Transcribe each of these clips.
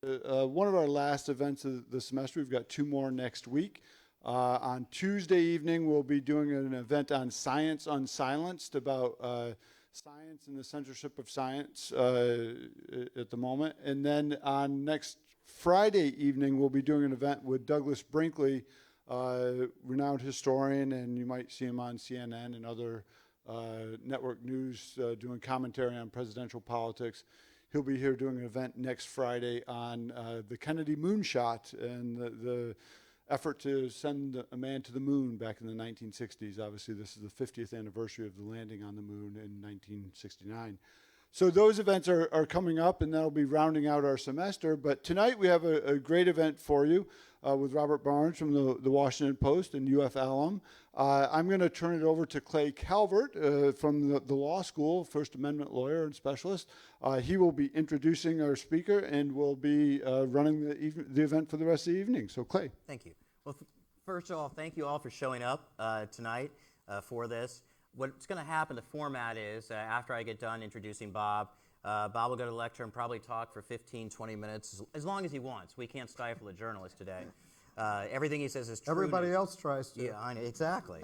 one of our last events of the semester. We've got 2 more next week. On Tuesday evening, we'll be doing an event on Science Unsilenced about science and the censorship of science at the moment. And then on next Friday evening, we'll be doing an event with Douglas Brinkley, renowned historian, and you might see him on CNN and other network news doing commentary on presidential politics. He'll be here doing an event next Friday on the Kennedy moonshot and the effort to send a man to the moon back in the 1960s. Obviously, this is the 50th anniversary of the landing on the moon in 1969. So those events are coming up, and that'll be rounding out our semester. But tonight we have a great event for you with Robert Barnes from the Washington Post and UF alum. I'm going to turn it over to Clay Calvert from the law school, First Amendment lawyer and specialist. He will be introducing our speaker and will be running the event for the rest of the evening. So Clay. Thank you. Well, first of all, thank you all for showing up tonight for this. What's going to happen, the format is, after I get done introducing Bob, Bob will go to the lecture and probably talk for 15, 20 minutes, as long as he wants. We can't stifle a journalist today. Everything he says is true. Everybody else tries to. Yeah, I know, exactly.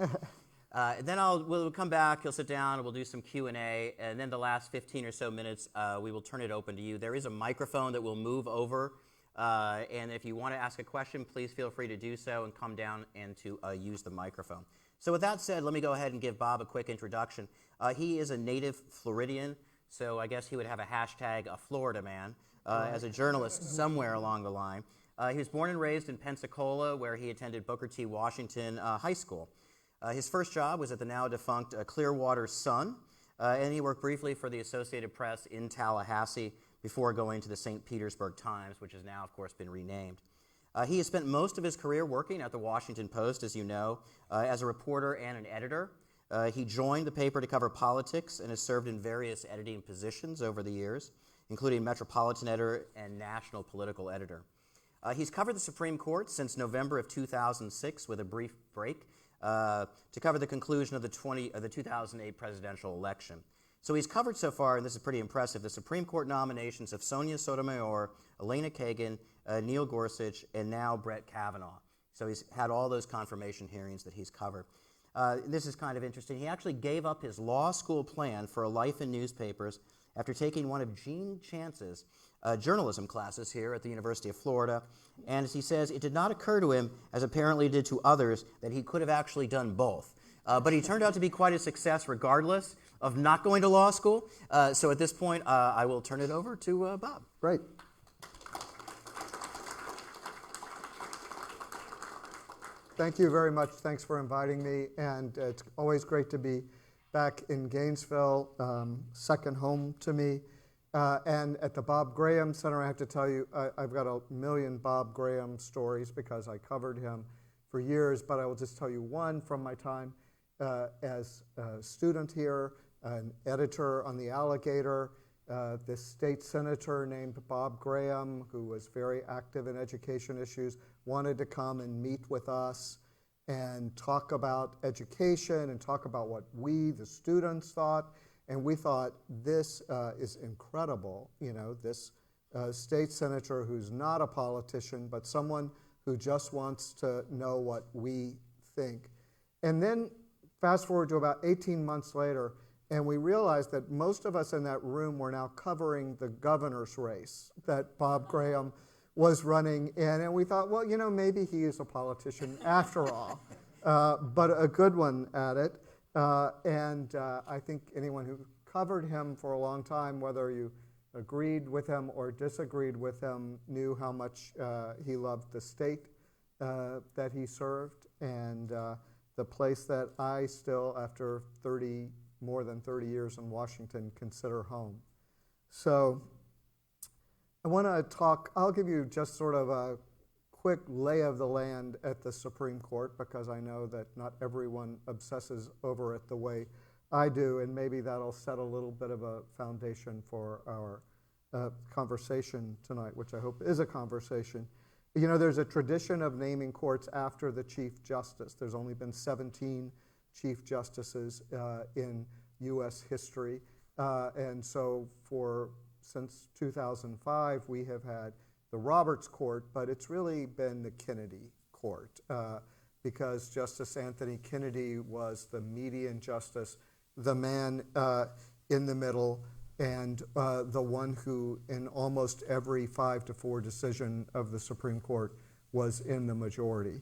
Then we'll come back, he'll sit down, and we'll do some Q&A, and then the last 15 or so minutes, we will turn it open to you. There is a microphone that will move over, and if you want to ask a question, please feel free to do so and come down and to use the microphone. So with that said, let me go ahead and give Bob a quick introduction. He is a native Floridian, so I guess he would have a hashtag, a Florida man, as a journalist somewhere along the line. He was born and raised in Pensacola, where he attended Booker T. Washington High School. His first job was at the now defunct Clearwater Sun, and he worked briefly for the Associated Press in Tallahassee before going to the St. Petersburg Times, which has now, of course, been renamed. He has spent most of his career working at the Washington Post, as you know, as a reporter and an editor. He joined the paper to cover politics and has served in various editing positions over the years, including metropolitan editor and national political editor. He's covered the Supreme Court since November of 2006 with a brief break to cover the conclusion of the 2008 presidential election. So he's covered so far, and this is pretty impressive, the Supreme Court nominations of Sonia Sotomayor, Elena Kagan, Neil Gorsuch, and now Brett Kavanaugh. So he's had all those confirmation hearings that he's covered. This is kind of interesting. He actually gave up his law school plan for a life in newspapers after taking one of Gene Chance's journalism classes here at the University of Florida. And as he says, it did not occur to him, as apparently did to others, that he could have actually done both. But he turned out to be quite a success regardless of not going to law school. So at this point, I will turn it over to Bob. Great. Thank you very much. Thanks for inviting me. And it's always great to be back in Gainesville, second home to me. And at the Bob Graham Center, I have to tell you, I've got a million Bob Graham stories because I covered him for years, but I will just tell you one from my time as a student here, an editor on the Alligator, this state senator named Bob Graham, who was very active in education issues, wanted to come and meet with us and talk about education and talk about what we, the students, thought. And we thought, this is incredible, this state senator who's not a politician, but someone who just wants to know what we think. And then fast forward to about 18 months later, and we realized that most of us in that room were now covering the governor's race that Bob Graham was running in. And we thought, well, maybe he is a politician after all, but a good one at it. And I think anyone who covered him for a long time, whether you agreed with him or disagreed with him, knew how much he loved the state that he served and the place that I still, after more than 30 years in Washington, consider home. So I want to talk, I'll give you just sort of a quick lay of the land at the Supreme Court, because I know that not everyone obsesses over it the way I do, and maybe that'll set a little bit of a foundation for our conversation tonight, which I hope is a conversation. There's a tradition of naming courts after the Chief Justice. There's only been 17 Chief Justices in U.S. history, and so since 2005, we have had the Roberts Court, but it's really been the Kennedy Court, because Justice Anthony Kennedy was the median justice, the man in the middle, and the one who, in almost every 5-4 decision of the Supreme Court, was in the majority.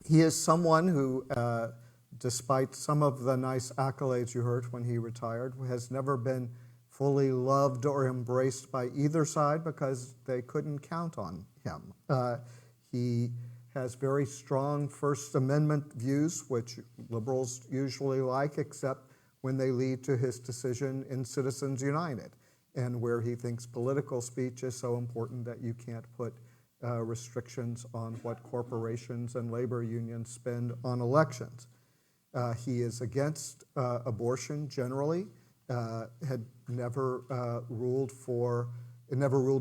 He is someone who, despite some of the nice accolades you heard when he retired, has never been fully loved or embraced by either side because they couldn't count on him. He has very strong First Amendment views, which liberals usually like, except when they lead to his decision in Citizens United, and where he thinks political speech is so important that you can't put restrictions on what corporations and labor unions spend on elections. He is against abortion generally, had never ruled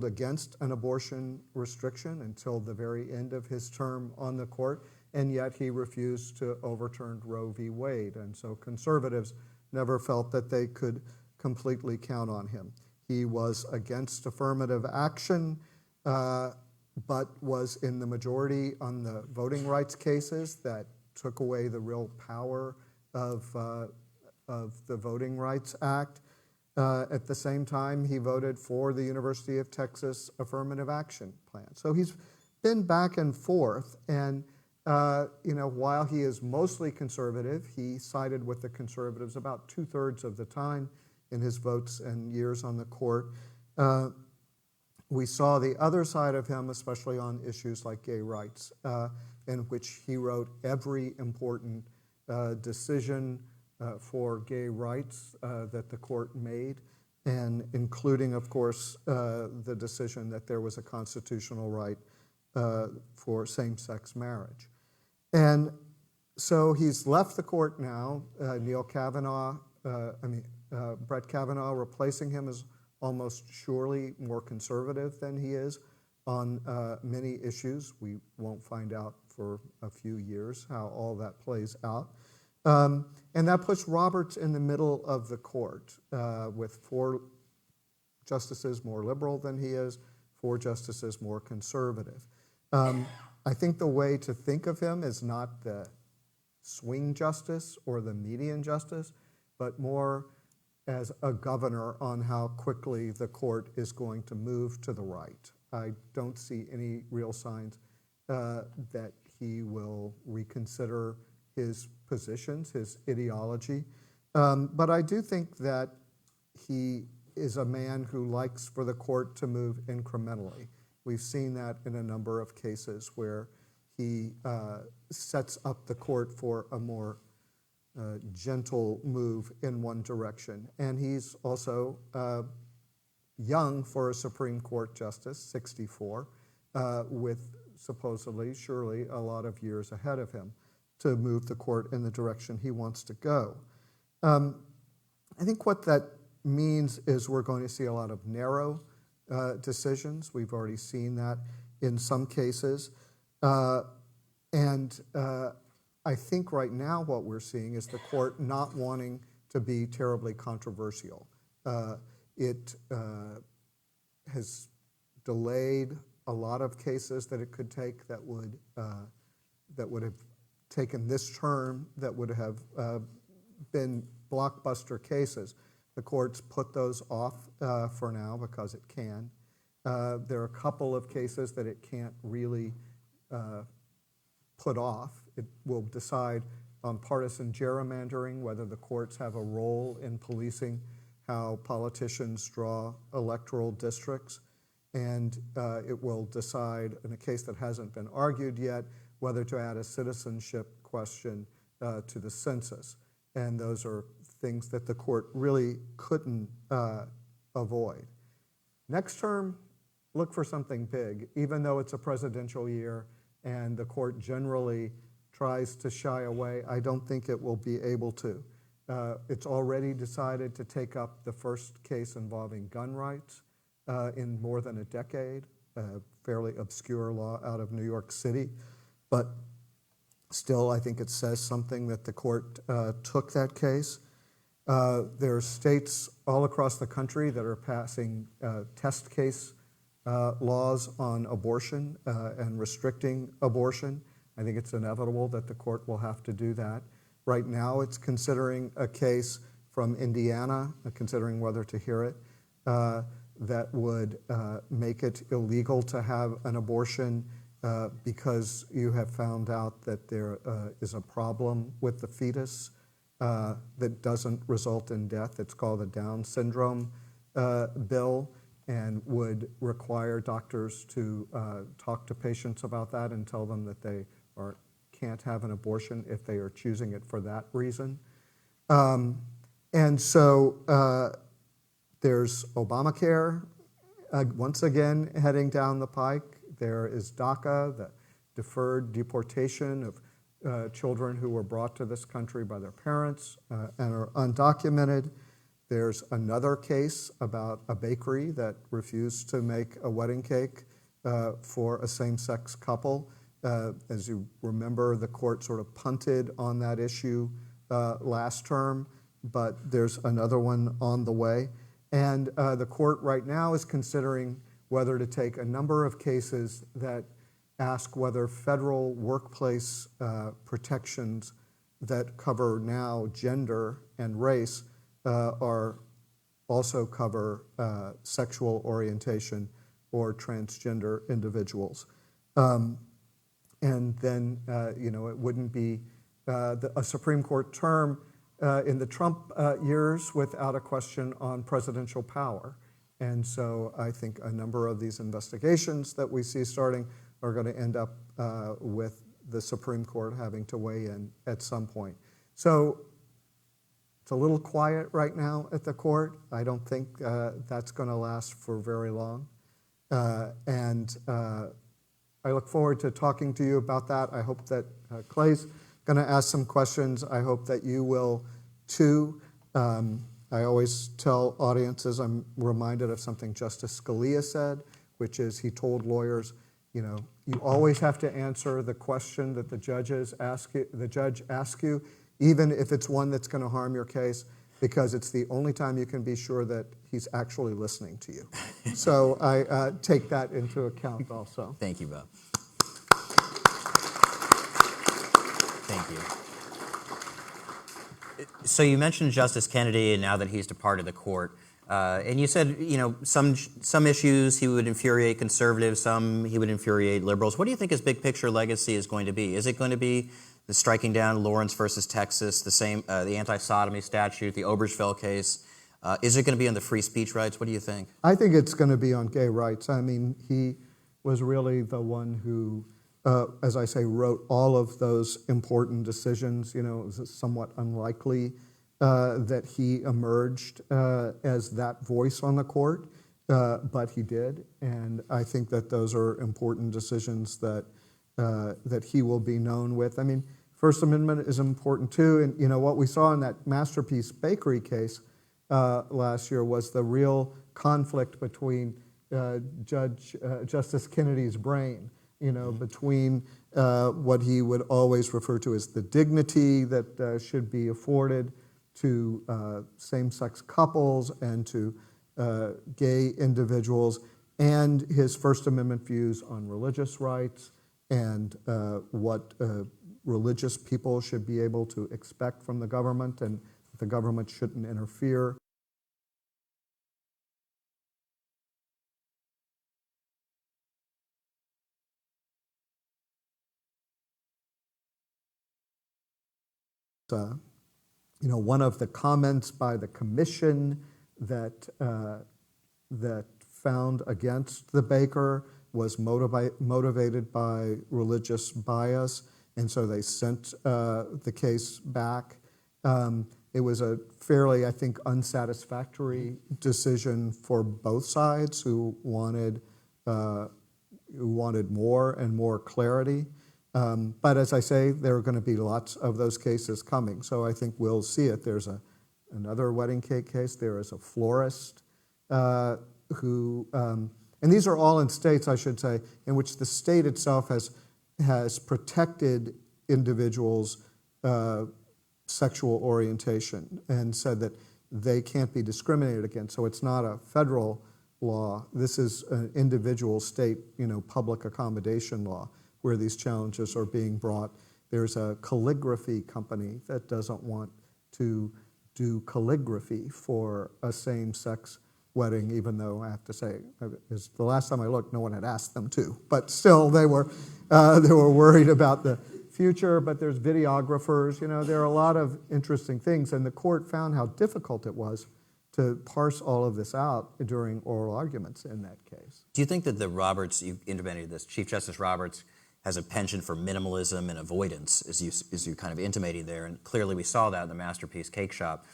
against an abortion restriction until the very end of his term on the court, and yet he refused to overturn Roe v. Wade, and so conservatives never felt that they could completely count on him. He was against affirmative action, but was in the majority on the voting rights cases that took away the real power of the Voting Rights Act. At the same time, he voted for the University of Texas affirmative action plan. So he's been back and forth, and while he is mostly conservative, he sided with the conservatives about 2/3 of the time in his votes and years on the court. We saw the other side of him, especially on issues like gay rights, in which he wrote every important decision for gay rights that the court made, and including, of course, the decision that there was a constitutional right for same-sex marriage. And so he's left the court now. Brett Kavanaugh replacing him is almost surely more conservative than he is on many issues. We won't find out for a few years how all that plays out. And that puts Roberts in the middle of the court with 4 justices more liberal than he is, 4 justices more conservative. I think the way to think of him is not the swing justice or the median justice, but more as a governor on how quickly the court is going to move to the right. I don't see any real signs that he will reconsider his positions, his ideology. But I do think that he is a man who likes for the court to move incrementally. We've seen that in a number of cases where he sets up the court for a more gentle move in one direction. And he's also young for a Supreme Court justice, 64, with supposedly, surely, a lot of years ahead of him to move the court in the direction he wants to go. I think what that means is we're going to see a lot of narrow decisions. We've already seen that in some cases. And I think right now what we're seeing is the court not wanting to be terribly controversial. It has delayed a lot of cases that it could take that would have taken this term, that would have been blockbuster cases. The court's put those off for now because it can. There are a couple of cases that it can't really put off. It will decide on partisan gerrymandering, whether the courts have a role in policing how politicians draw electoral districts. And it will decide, in a case that hasn't been argued yet, whether to add a citizenship question to the census. And those are things that the court really couldn't avoid. Next term, look for something big, even though it's a presidential year and the court generally tries to shy away. I don't think it will be able to. It's already decided to take up the first case involving gun rights in more than a decade, a fairly obscure law out of New York City. But still, I think it says something that the court took that case. There are states all across the country that are passing test case laws on abortion and restricting abortion. I think it's inevitable that the court will have to do that. Right now, it's considering a case from Indiana, considering whether to hear it, that would make it illegal to have an abortion because you have found out that there is a problem with the fetus that doesn't result in death. It's called the Down syndrome bill, and would require doctors to talk to patients about that and tell them that they can't have an abortion if they are choosing it for that reason. And so there's Obamacare, once again, heading down the pike. There is DACA, the deferred deportation of children who were brought to this country by their parents and are undocumented. There's another case about a bakery that refused to make a wedding cake for a same-sex couple. As you remember, the court sort of punted on that issue last term, but there's another one on the way. And the court right now is considering whether to take a number of cases that ask whether federal workplace protections that cover now gender and race also cover sexual orientation or transgender individuals. And then, it wouldn't be a Supreme Court term in the Trump years without a question on presidential power. And so I think a number of these investigations that we see starting are going to end up with the Supreme Court having to weigh in at some point. So it's a little quiet right now at the court. I don't think that's going to last for very long. And I look forward to talking to you about that. I hope that Clay's going to ask some questions. I hope that you will too. I always tell audiences, I'm reminded of something Justice Scalia said, which is he told lawyers, you always have to answer the question that the judge asks you, even if it's one that's going to harm your case, because it's the only time you can be sure that he's actually listening to you. So I take that into account also. Thank you, Bob. Thank you. So you mentioned Justice Kennedy, and now that he's departed the court, and you said, some issues he would infuriate conservatives, some he would infuriate liberals. What do you think his big picture legacy is going to be? Is it going to be the striking down Lawrence versus Texas, the anti-sodomy statute, the Obergefell case? Is it going to be on the free speech rights? What do you think? I think it's going to be on gay rights. I mean, he was really the one who, as I say, wrote all of those important decisions. It was somewhat unlikely that he emerged as that voice on the court, but he did. And I think that those are important decisions that he will be known with. I mean, First Amendment is important too. And what we saw in that Masterpiece Bakery case last year was the real conflict between Justice Kennedy's brain, between what he would always refer to as the dignity that should be afforded to same-sex couples and to gay individuals, and his First Amendment views on religious rights and what religious people should be able to expect from the government, and the government shouldn't interfere. One of the comments by the commission that found against the baker was motivated by religious bias, and so they sent the case back. It was a fairly, I think, unsatisfactory decision for both sides who wanted more and more clarity. But as I say, there are going to be lots of those cases coming, so I think we'll see it. There's another wedding cake case. There is a florist who, and these are all in states, I should say, in which the state itself has protected individuals' sexual orientation and said that they can't be discriminated against. So it's not a federal law. This is an individual state, public accommodation law where these challenges are being brought. There's a calligraphy company that doesn't want to do calligraphy for a same-sex wedding, even though I have to say, the last time I looked, no one had asked them to. But still, they were worried about the future. But there's videographers. There are a lot of interesting things, and the court found how difficult it was to parse all of this out during oral arguments in that case. Do you think that the Roberts, you intimated this, Chief Justice Roberts has a penchant for minimalism and avoidance, as you kind of intimated there, and clearly we saw that in the Masterpiece Cake Shop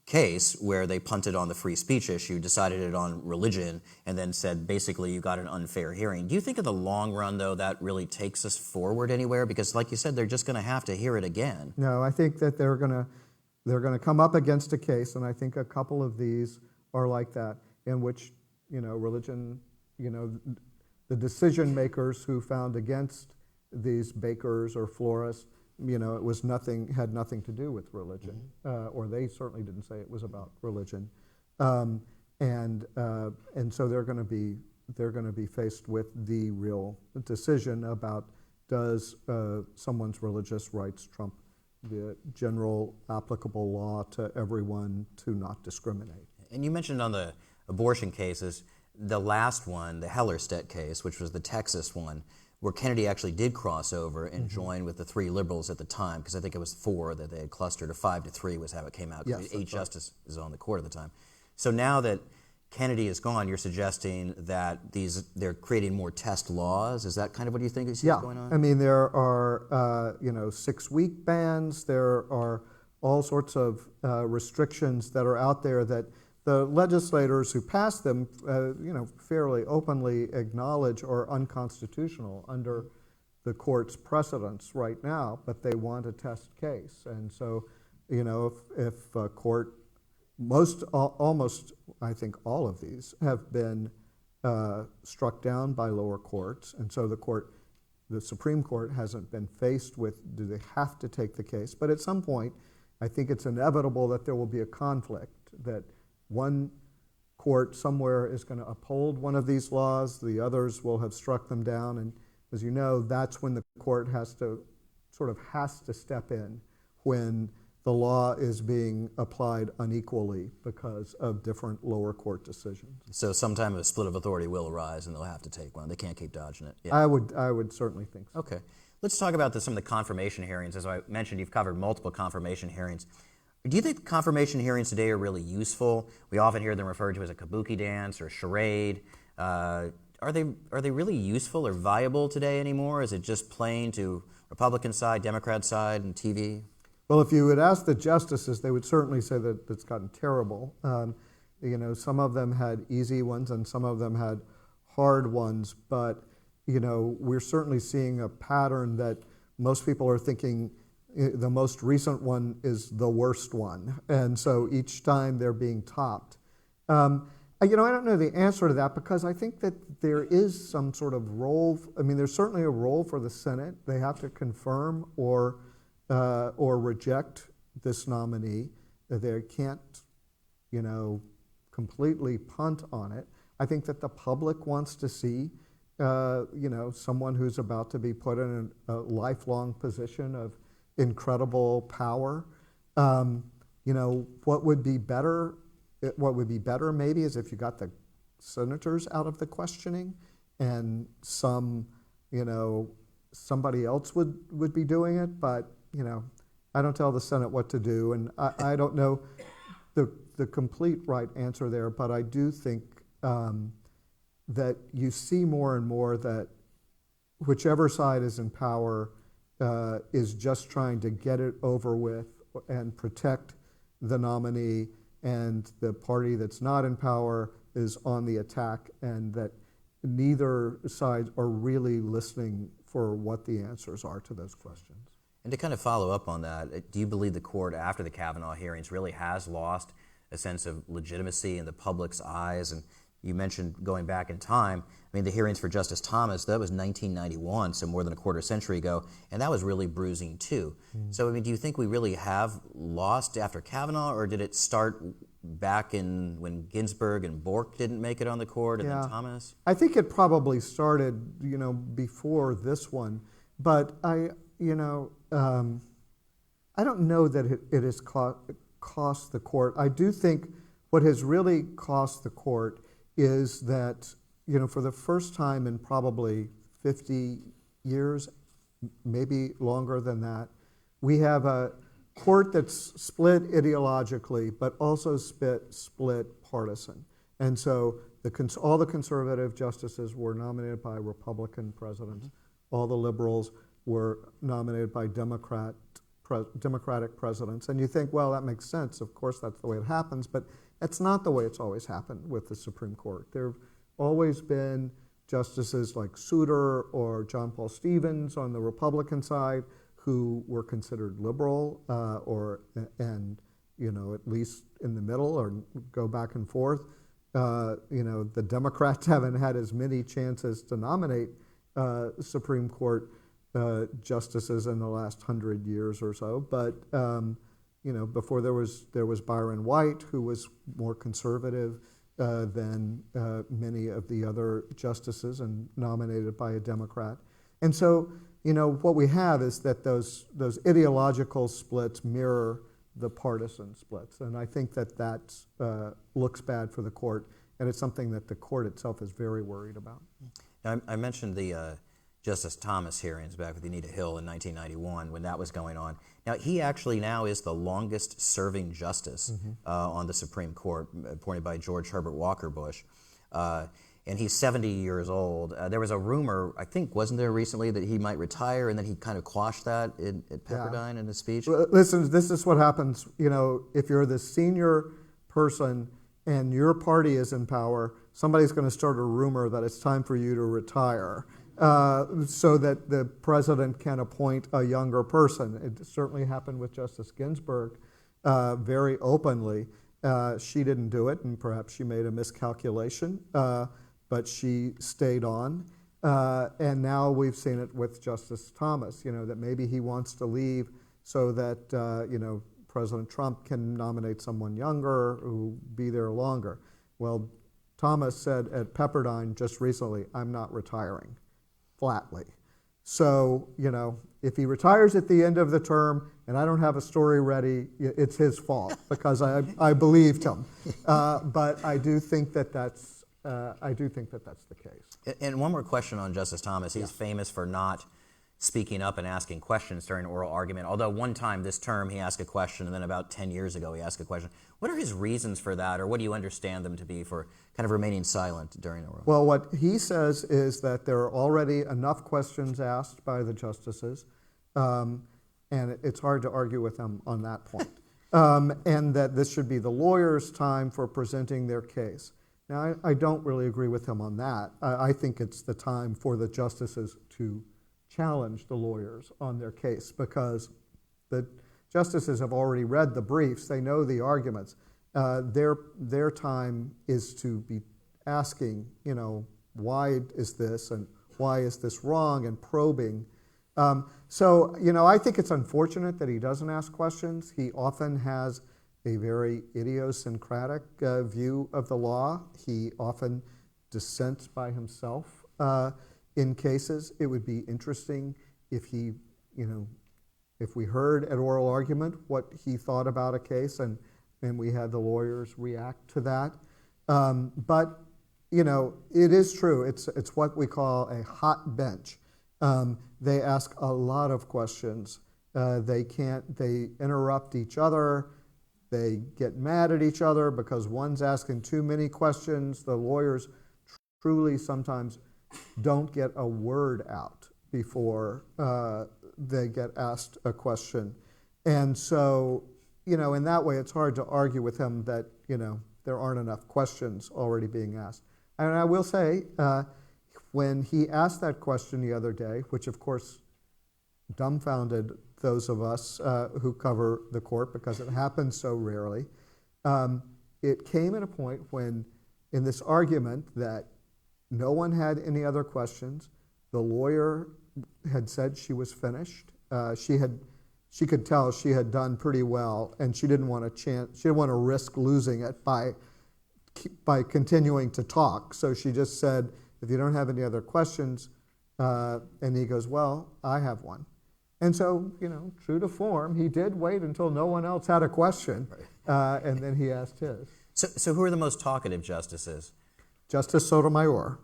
case, where they punted on the free speech issue, decided it on religion, and then said basically you got an unfair hearing. Do you think in the long run, though, that really takes us forward anywhere? Because like you said, they're just going to have to hear it again. No, I think that they're going to come up against a case, and I think a couple of these are like that, in which religion, the decision makers who found against these bakers or florists, it was had nothing to do with religion, or they certainly didn't say it was about religion, and so they're going to be faced with the real decision about, does someone's religious rights trump the general applicable law to everyone to not discriminate. And you mentioned on the abortion cases, the last one, the Hellerstedt case, which was the Texas one, where Kennedy actually did cross over and join with the 3 liberals at the time, because I think it was 4 that they had clustered, or 5-3 was how it came out, because 8 justices on the court at the time. So now that Kennedy is gone, you're suggesting that they're creating more test laws? Is that kind of what you think is going on? I mean, there are 6-week bans. There are all sorts of restrictions that are out there that the legislators who passed them, fairly openly acknowledge are unconstitutional under the court's precedents right now, but they want a test case. And so, if a court, almost, I think all of these have been struck down by lower courts, and so the Supreme Court hasn't been faced with, do they have to take the case? But at some point, I think it's inevitable that there will be a conflict, that one court somewhere is going to uphold one of these laws, the others will have struck them down, and as you know, that's when the court has to step in, when the law is being applied unequally because of different lower court decisions. So sometime a split of authority will arise and they'll have to take one. They can't keep dodging it. Yeah. I would certainly think so. Okay. Let's talk about some of the confirmation hearings. As I mentioned, you've covered multiple confirmation hearings. Do you think confirmation hearings today are really useful? We often hear them referred to as a kabuki dance or a charade. Are they really useful or viable today anymore? Is it just playing to Republican side, Democrat side, and TV? Well, if you would ask the justices, they would certainly say that it's gotten terrible. Some of them had easy ones and some of them had hard ones, but we're certainly seeing a pattern that most people are thinking the most recent one is the worst one, and so each time they're being topped. I don't know the answer to that, because I think that there is some sort of role. There's certainly a role for the Senate. They have to confirm or reject this nominee. They can't, completely punt on it. I think that the public wants to see, someone who's about to be put in a lifelong position of incredible power. What would be better maybe is if you got the senators out of the questioning, and somebody else would be doing it. But I don't tell the Senate what to do, and I don't know the complete right answer there. But I do think that you see more and more that whichever side is in power is just trying to get it over with and protect the nominee, and the party that's not in power is on the attack, and that neither side are really listening for what the answers are to those questions. And to kind of follow up on that, do you believe the court, after the Kavanaugh hearings, really has lost a sense of legitimacy in the public's eyes? And you mentioned going back in time. The hearings for Justice Thomas, that was 1991, so more than a quarter century ago, and that was really bruising too. So, do you think we really have lost after Kavanaugh, or did it start back in when Ginsburg and Bork didn't make it on the court, and Yeah. then Thomas? I think it probably started, before this one, but I don't know that it has cost the court. I do think what has really cost the court is that, for the first time in probably 50 years, maybe longer than that, we have a court that's split ideologically, but also split partisan. And so all the conservative justices were nominated by Republican presidents. All the liberals were nominated by Democratic presidents. And you think, well, that makes sense. Of course, that's the way it happens. But that's not the way it's always happened with the Supreme Court. There have always been justices like Souter or John Paul Stevens on the Republican side who were considered liberal at least in the middle or go back and forth. The Democrats haven't had as many chances to nominate Supreme Court justices in the last 100 years or so. But before there was Byron White, who was more conservative than many of the other justices and nominated by a Democrat. And so, what we have is that those ideological splits mirror the partisan splits. And I think that looks bad for the court, and it's something that the court itself is very worried about. Now, I mentioned the Justice Thomas hearings back with Anita Hill in 1991 when that was going on. Now, he actually now is the longest serving justice on the Supreme Court, appointed by George Herbert Walker Bush. And he's 70 years old. There was a rumor, I think, wasn't there recently, that he might retire, and then he kind of quashed that at Pepperdine in his speech? Well, listen, this is what happens, if you're the senior person and your party is in power, somebody's going to start a rumor that it's time for you to retire so that the president can appoint a younger person. It certainly happened with Justice Ginsburg very openly. She didn't do it, and perhaps she made a miscalculation. But she stayed on. And now we've seen it with Justice Thomas, that maybe he wants to leave so that, President Trump can nominate someone younger who be there longer. Well, Thomas said at Pepperdine just recently, I'm not retiring, flatly. So, if he retires at the end of the term and I don't have a story ready, it's his fault because I believed him. But I do think that that's the case. And one more question on Justice Thomas. He's famous for not speaking up and asking questions during an oral argument, although one time this term he asked a question, and then about 10 years ago he asked a question. What are his reasons for that, or what do you understand them to be for kind of remaining silent during oral? Well, what he says is that there are already enough questions asked by the justices, and it's hard to argue with him on that point, and that this should be the lawyers' time for presenting their case. Now, I don't really agree with him on that. I think it's the time for the justices to challenge the lawyers on their case because the justices have already read the briefs. They know the arguments. Their time is to be asking, why is this and why is this wrong, and probing. So, I think it's unfortunate that he doesn't ask questions. He often has a very idiosyncratic view of the law. He often dissents by himself in cases. It would be interesting if he, if we heard at oral argument what he thought about a case and we had the lawyers react to that. But, it is true. It's what we call a hot bench. They ask a lot of questions. They interrupt each other. They get mad at each other because one's asking too many questions. The lawyers truly sometimes don't get a word out before they get asked a question. And so, in that way, it's hard to argue with him that, there aren't enough questions already being asked. And I will say, when he asked that question the other day, which of course dumbfounded those of us who cover the court because it happens so rarely, it came at a point when, in this argument that no one had any other questions, the lawyer had said she was finished. She had she could tell she had done pretty well, and she didn't want to risk losing it by continuing to talk. So she just said, if you don't have any other questions, and he goes, well, I have one. And so, true to form, he did wait until no one else had a question, and then he asked his. So who are the most talkative justices? Justice Sotomayor,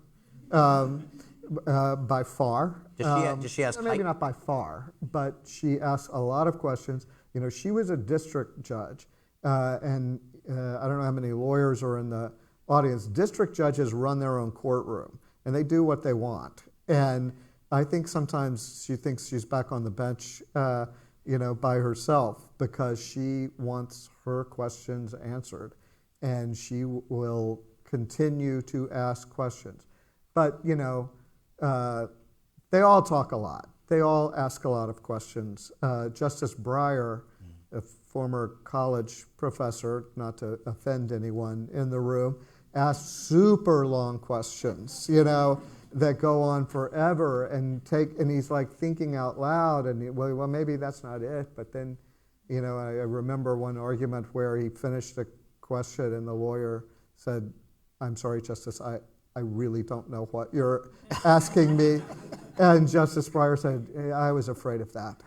by far. Does she ask? Maybe not by far, but she asked a lot of questions. She was a district judge, and I don't know how many lawyers are in the audience. District judges run their own courtroom, and they do what they want. And I think sometimes she thinks she's back on the bench, by herself, because she wants her questions answered, and she will continue to ask questions. But they all talk a lot. They all ask a lot of questions. Justice Breyer, a former college professor, not to offend anyone in the room, asked super long questions, that go on forever, and he's like thinking out loud, and well, maybe that's not it. But then, I remember one argument where he finished the question, and the lawyer said, "I'm sorry, Justice, I really don't know what you're asking me." And Justice Breyer said, "I was afraid of that."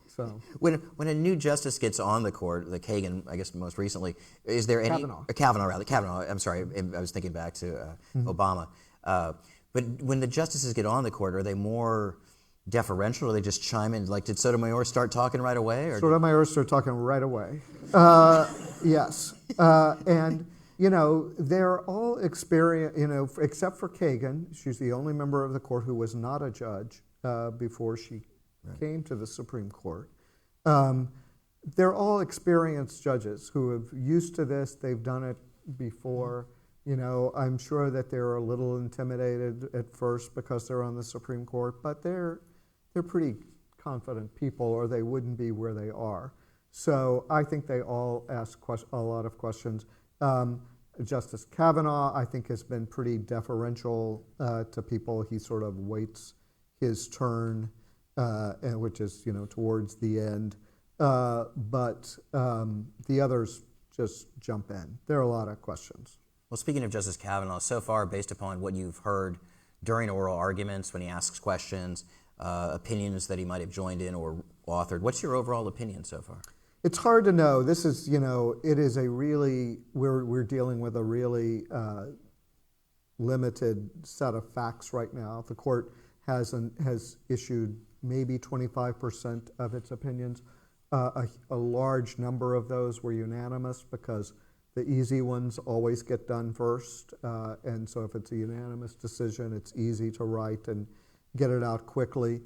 So when a new justice gets on the court, like Kagan, I guess most recently, is there any Kavanaugh? I'm sorry, I was thinking back to Obama. But when the justices get on the court, are they more deferential, or they just chime in? Like, did Sotomayor start talking right away? Or Sotomayor started talking right away. Yes, and they're all experienced. Except for Kagan, she's the only member of the court who was not a judge before she came to the Supreme Court. They're all experienced judges who have used to this. They've done it before. I'm sure that they're a little intimidated at first because they're on the Supreme Court, but they're pretty confident people, or they wouldn't be where they are. So I think they all ask a lot of questions. Justice Kavanaugh, I think, has been pretty deferential to people. He sort of waits his turn, which is towards the end. But the others just jump in. There are a lot of questions. Well, speaking of Justice Kavanaugh, so far, based upon what you've heard during oral arguments, when he asks questions, opinions that he might have joined in or authored, what's your overall opinion so far? It's hard to know. This is, it is a really, we're dealing with a really limited set of facts right now. The court has issued maybe 25% of its opinions. A large number of those were unanimous, because the easy ones always get done first, and so if it's a unanimous decision, it's easy to write and get it out quickly.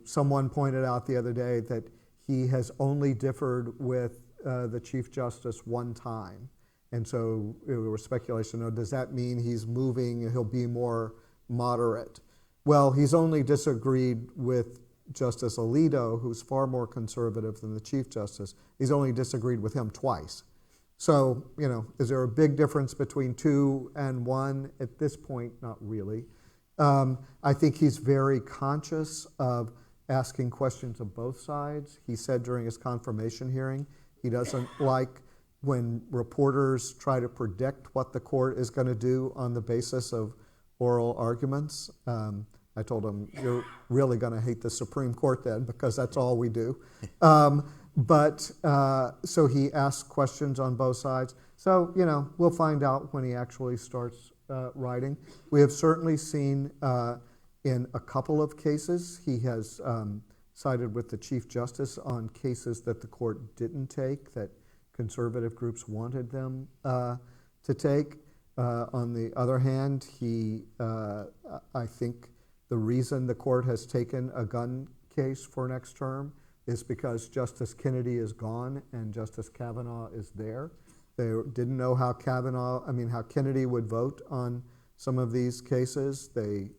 Someone pointed out the other day that he has only differed with the Chief Justice one time, and so there was speculation, does that mean he's moving, he'll be more moderate? Well, he's only disagreed with Justice Alito, who's far more conservative than the Chief Justice. He's only disagreed with him twice. So, is there a big difference between 2 and 1? At this point, not really. I think he's very conscious of asking questions of both sides. He said during his confirmation hearing, he doesn't like when reporters try to predict what the court is going to do on the basis of oral arguments. I told him, you're really going to hate the Supreme Court then, because that's all we do. So he asked questions on both sides. So, we'll find out when he actually starts writing. We have certainly seen in a couple of cases, he has sided with the Chief Justice on cases that the court didn't take, that conservative groups wanted them to take. On the other hand, I think the reason the court has taken a gun case for next term is because Justice Kennedy is gone and Justice Kavanaugh is there. They didn't know how Kennedy would vote on some of these cases. And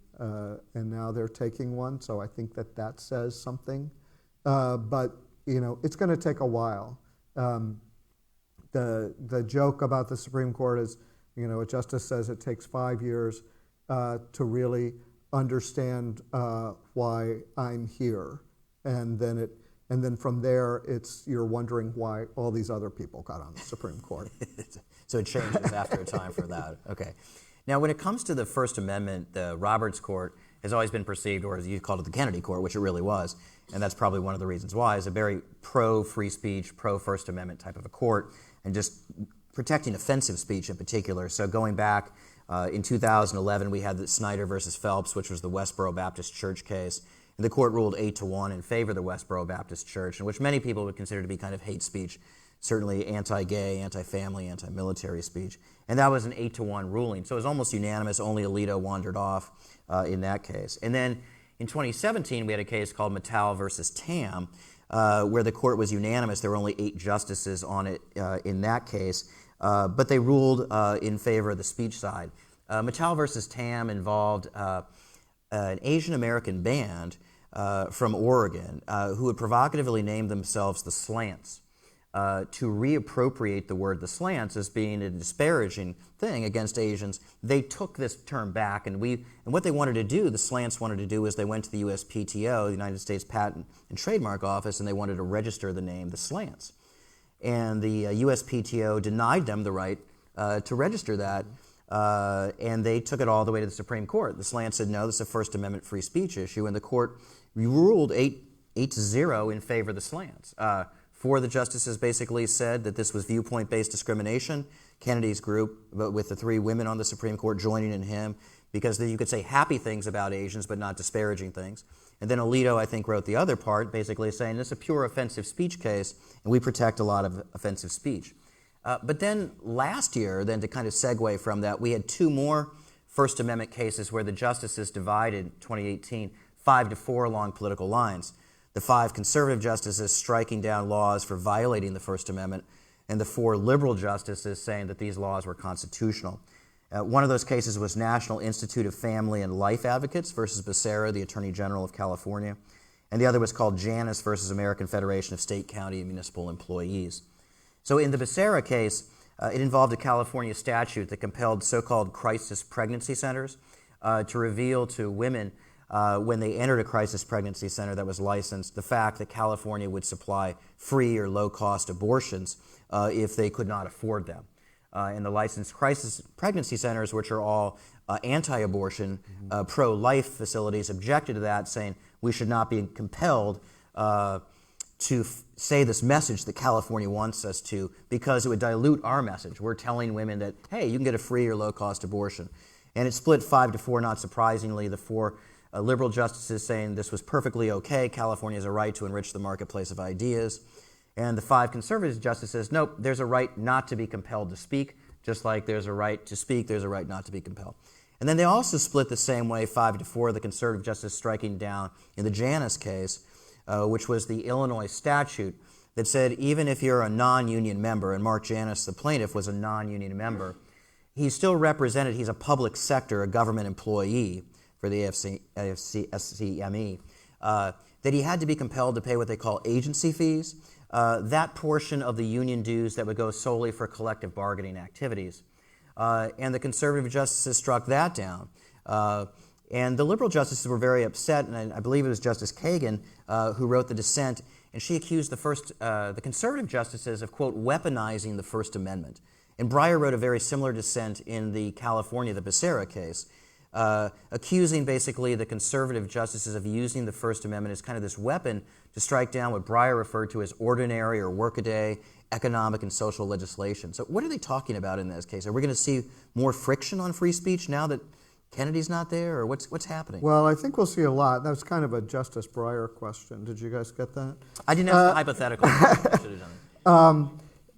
now they're taking one, so I think that says something. But it's going to take a while. The joke about the Supreme Court is, a justice says it takes 5 years to really understand why I'm here, and then And then from there, you're wondering why all these other people got on the Supreme Court. So it changes after a time for that. Okay. Now, when it comes to the First Amendment, the Roberts Court has always been perceived, or as you called it, the Kennedy Court, which it really was, and that's probably one of the reasons why, is a very pro-free speech, pro-First Amendment type of a court, and just protecting offensive speech in particular. So going back in 2011, we had the Snyder versus Phelps, which was the Westboro Baptist Church case. And the court ruled 8-1 in favor of the Westboro Baptist Church, in which many people would consider to be kind of hate speech, certainly anti-gay, anti-family, anti-military speech. And that was an 8-1 ruling. So it was almost unanimous. Only Alito wandered off in that case. And then in 2017, we had a case called Mattel versus Tam, where the court was unanimous. There were only 8 justices on it in that case, but they ruled in favor of the speech side. Mattel versus Tam involved an Asian American band from Oregon who had provocatively named themselves the Slants to reappropriate the word the Slants as being a disparaging thing against Asians. They took this term back, and what they wanted to do, the Slants wanted to do, is they went to the USPTO, the United States Patent and Trademark Office, and they wanted to register the name the Slants. And the USPTO denied them the right to register that, and they took it all the way to the Supreme Court. The Slants said, no, this is a First Amendment free speech issue, and the court ruled 8-0 in favor of the Slants. 4 of the justices basically said that this was viewpoint-based discrimination. Kennedy's group, but with the 3 women on the Supreme Court joining in him, because you could say happy things about Asians but not disparaging things. And then Alito, I think, wrote the other part, basically saying this is a pure offensive speech case, and we protect a lot of offensive speech. But then last year, then to kind of segue from that, we had 2 more First Amendment cases where the justices divided, 2018, 5-4 along political lines. The 5 conservative justices striking down laws for violating the First Amendment, and the 4 liberal justices saying that these laws were constitutional. One of those cases was National Institute of Family and Life Advocates versus Becerra, the Attorney General of California. And the other was called Janus versus American Federation of State, County, and Municipal Employees. So in the Becerra case, it involved a California statute that compelled so-called crisis pregnancy centers to reveal to women when they entered a crisis pregnancy center that was licensed, the fact that California would supply free or low-cost abortions if they could not afford them. And the licensed crisis pregnancy centers, which are all anti-abortion, pro-life facilities, objected to that, saying we should not be compelled to say this message that California wants us to, because it would dilute our message. We're telling women that, hey, you can get a free or low-cost abortion. And it split 5-4, not surprisingly. The 4 liberal justices saying this was perfectly okay, California has a right to enrich the marketplace of ideas. And the 5 conservative justices, nope, there's a right not to be compelled to speak, just like there's a right to speak, there's a right not to be compelled. And then they also split the same way, 5-4, the conservative justice striking down in the Janus case, which was the Illinois statute that said even if you're a non-union member, and Mark Janus, the plaintiff, was a non-union member, he's still represented, he's a public sector, a government employee for the SCME, that he had to be compelled to pay what they call agency fees, that portion of the union dues that would go solely for collective bargaining activities. And the conservative justices struck that down. And the liberal justices were very upset, and I believe it was Justice Kagan who wrote the dissent, and she accused the conservative justices of, quote, weaponizing the First Amendment. And Breyer wrote a very similar dissent in the California, the Becerra case, accusing basically the conservative justices of using the First Amendment as kind of this weapon to strike down what Breyer referred to as ordinary or workaday economic and social legislation. So what are they talking about in this case? Are we going to see more friction on free speech now that Kennedy's not there, or what's happening? Well, I think we'll see a lot. That was kind of a Justice Breyer question. Did you guys get that? I didn't have the hypothetical. I should have done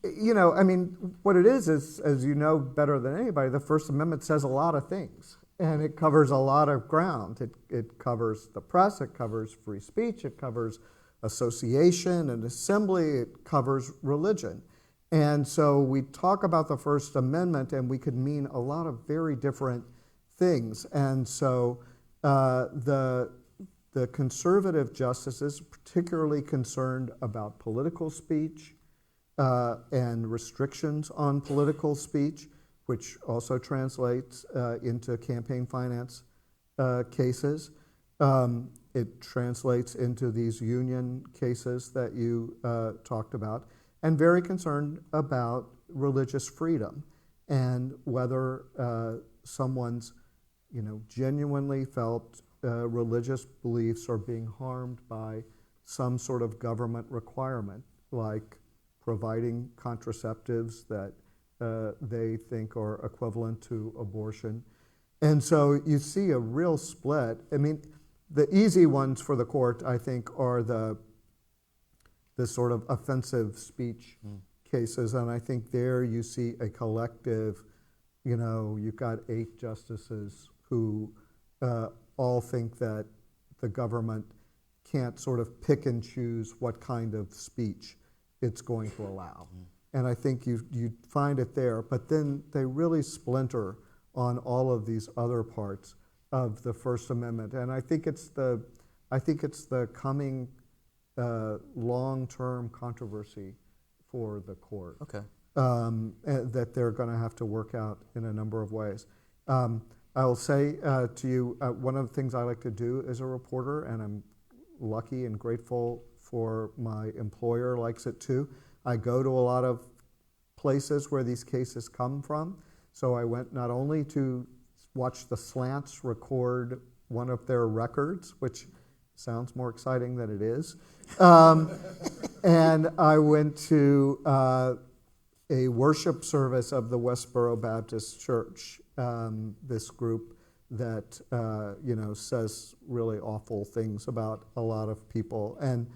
it. You know, I mean, what it is, as you know better than anybody, the First Amendment says a lot of things, and it covers a lot of ground. It covers the press, it covers free speech, it covers association and assembly, it covers religion. And so we talk about the First Amendment, and we could mean a lot of very different things. And so the conservative justices, particularly concerned about political speech and restrictions on political speech, which also translates into campaign finance cases. It translates into these union cases that you talked about, and very concerned about religious freedom and whether someone's, genuinely felt religious beliefs are being harmed by some sort of government requirement, like providing contraceptives that they think are equivalent to abortion. And so you see a real split. I mean, the easy ones for the court, I think, are the sort of offensive speech cases, and I think there you see a collective, you've got 8 justices who all think that the government can't sort of pick and choose what kind of speech it's going to allow. And I think you find it there, but then they really splinter on all of these other parts of the First Amendment. And I think it's the coming long-term controversy for the court. Okay. That they're going to have to work out in a number of ways. I'll say to you, one of the things I like to do as a reporter, and I'm lucky and grateful for my employer likes it too, I go to a lot of places where these cases come from. So I went not only to watch the Slants record one of their records, which sounds more exciting than it is, and I went to a worship service of the Westboro Baptist Church, this group that says really awful things about a lot of people. And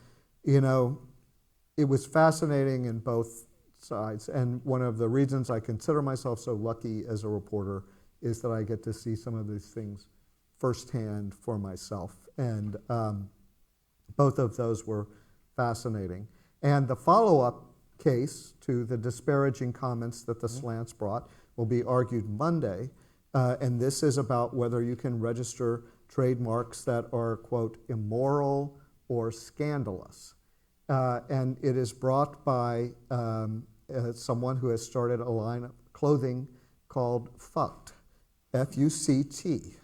it was fascinating in both sides. And one of the reasons I consider myself so lucky as a reporter is that I get to see some of these things firsthand for myself. And both of those were fascinating. And the follow-up case to the disparaging comments that the Slants brought will be argued Monday. And this is about whether you can register trademarks that are, quote, immoral or scandalous. And it is brought by someone who has started a line of clothing called Fucked, F-U-C-T.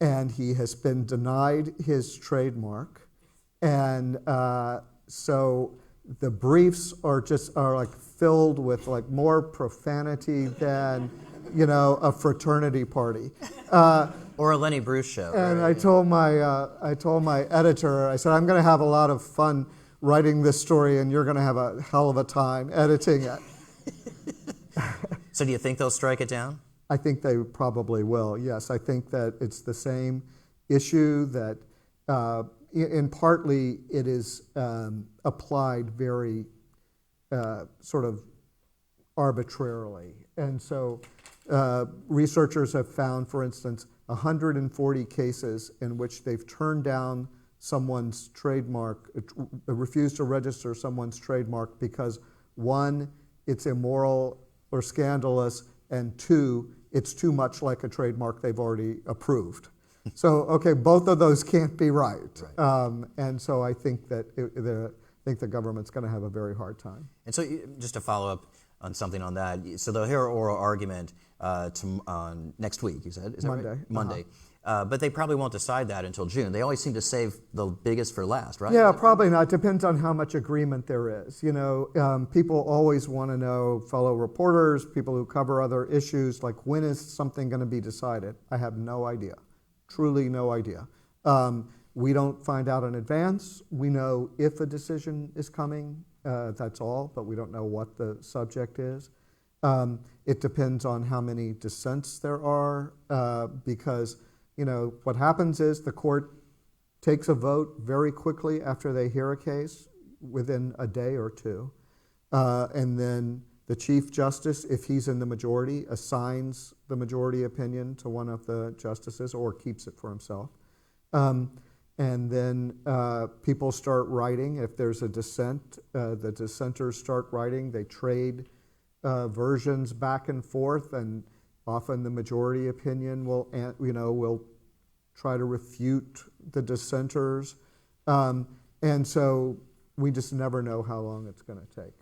And he has been denied his trademark. And so the briefs are like filled with like more profanity than, a fraternity party. Or a Lenny Bruce show. And right? I told my editor, I said, I'm going to have a lot of fun writing this story, and you're going to have a hell of a time editing it. So do you think they'll strike it down? I think they probably will, yes. I think that it's the same issue that, in partly, it is applied very sort of arbitrarily. And so researchers have found, for instance, 140 cases in which they've turned down someone's trademark, refused to register someone's trademark because 1, it's immoral or scandalous, and 2, it's too much like a trademark they've already approved. So, okay, both of those can't be right. And so I think that the government's going to have a very hard time. And so just to follow up on something on that, so they'll hear oral argument next week, you said? Is that Monday. Right? Monday. But they probably won't decide that until June. They always seem to save the biggest for last, right? Yeah, probably not. Depends on how much agreement there is. People always want to know, fellow reporters, people who cover other issues, like when is something going to be decided? I have no idea. Truly no idea. We don't find out in advance. We know if a decision is coming, that's all, but we don't know what the subject is. It depends on how many dissents there are, because what happens is the court takes a vote very quickly after they hear a case, within a day or two, and then the Chief Justice, if he's in the majority, assigns the majority opinion to one of the justices or keeps it for himself. And then people start writing. If there's a dissent, the dissenters start writing. They trade versions back and forth, and often the majority opinion will try to refute the dissenters. And so we just never know how long it's going to take.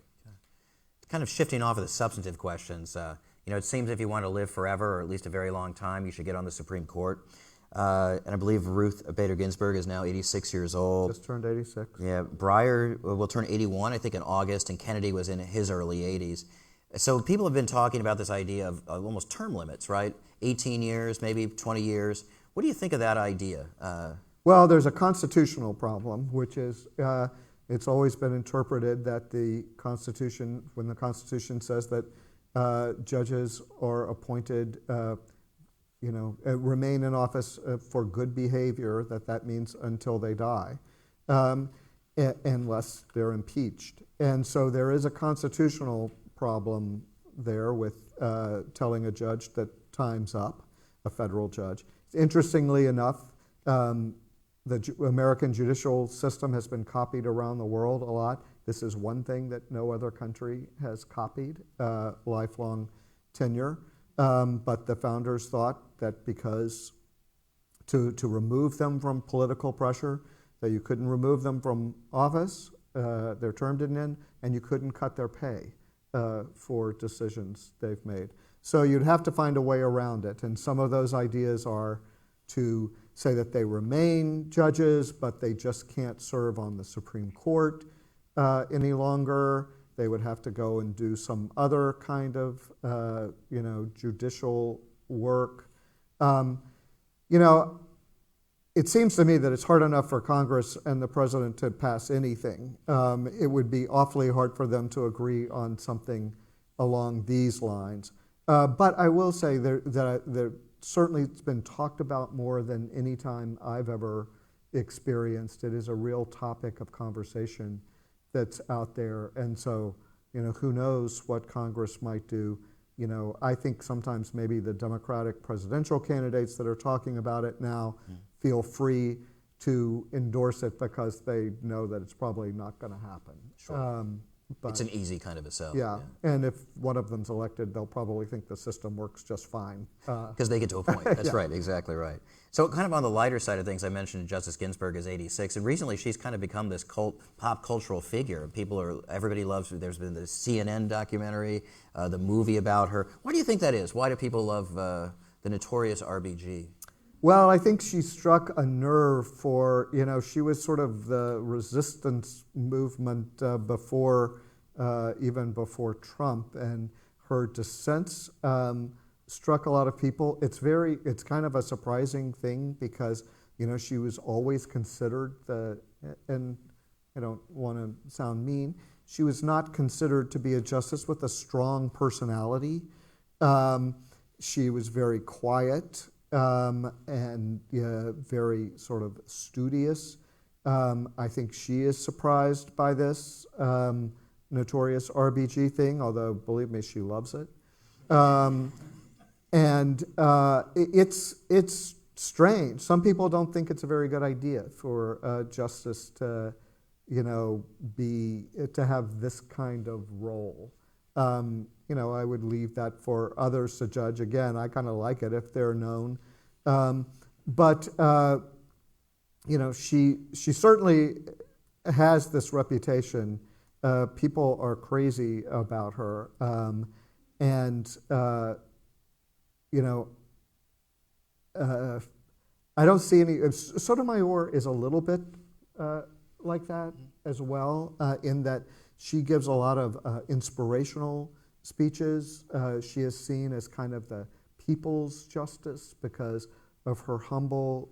Kind of shifting off of the substantive questions, it seems if you want to live forever, or at least a very long time, you should get on the Supreme Court. And I believe Ruth Bader Ginsburg is now 86 years old. Just turned 86. Yeah, Breyer will turn 81, I think, in August, and Kennedy was in his early 80s. So people have been talking about this idea of almost term limits, right? 18 years, maybe 20 years. What do you think of that idea? Well, there's a constitutional problem, which is it's always been interpreted that the Constitution, when the Constitution says that judges are appointed, remain in office for good behavior, that means until they die, unless they're impeached. And so there is a constitutional problem there with telling a judge that time's up, a federal judge. Interestingly enough, the American judicial system has been copied around the world a lot. This is one thing that no other country has copied, lifelong tenure. But the founders thought that because to remove them from political pressure, that you couldn't remove them from office, their term didn't end, and you couldn't cut their pay for decisions they've made. So you'd have to find a way around it, and some of those ideas are to say that they remain judges, but they just can't serve on the Supreme Court any longer. They would have to go and do some other kind of, judicial work. It seems to me that it's hard enough for Congress and the president to pass anything. It would be awfully hard for them to agree on something along these lines. But I will say that certainly it's been talked about more than any time I've ever experienced. It is a real topic of conversation that's out there. And so, who knows what Congress might do. I think sometimes maybe the Democratic presidential candidates that are talking about it now feel free to endorse it because they know that it's probably not going to happen. Sure. It's an easy kind of a sell. Yeah, and if one of them's elected, they'll probably think the system works just fine. Because they get to a point. That's right, exactly right. So kind of on the lighter side of things, I mentioned Justice Ginsburg is 86, and recently she's kind of become this pop cultural figure. Everybody loves her. There's been the CNN documentary, the movie about her. Why do you think that is? Why do people love the Notorious RBG? Well, I think she struck a nerve for, she was sort of the resistance movement even before Trump, and her dissents struck a lot of people. It's kind of a surprising thing because, she was always considered and I don't want to sound mean, she was not considered to be a justice with a strong personality. She was very quiet. And very sort of studious. I think she is surprised by this Notorious RBG thing, although believe me, she loves it. It's strange. Some people don't think it's a very good idea for justice to, to have this kind of role. I would leave that for others to judge. Again, I kind of like it if they're known. But she certainly has this reputation. People are crazy about her. I don't see any. Sotomayor is a little bit like that as well, in that she gives a lot of inspirational speeches. She is seen as kind of the people's justice because of her humble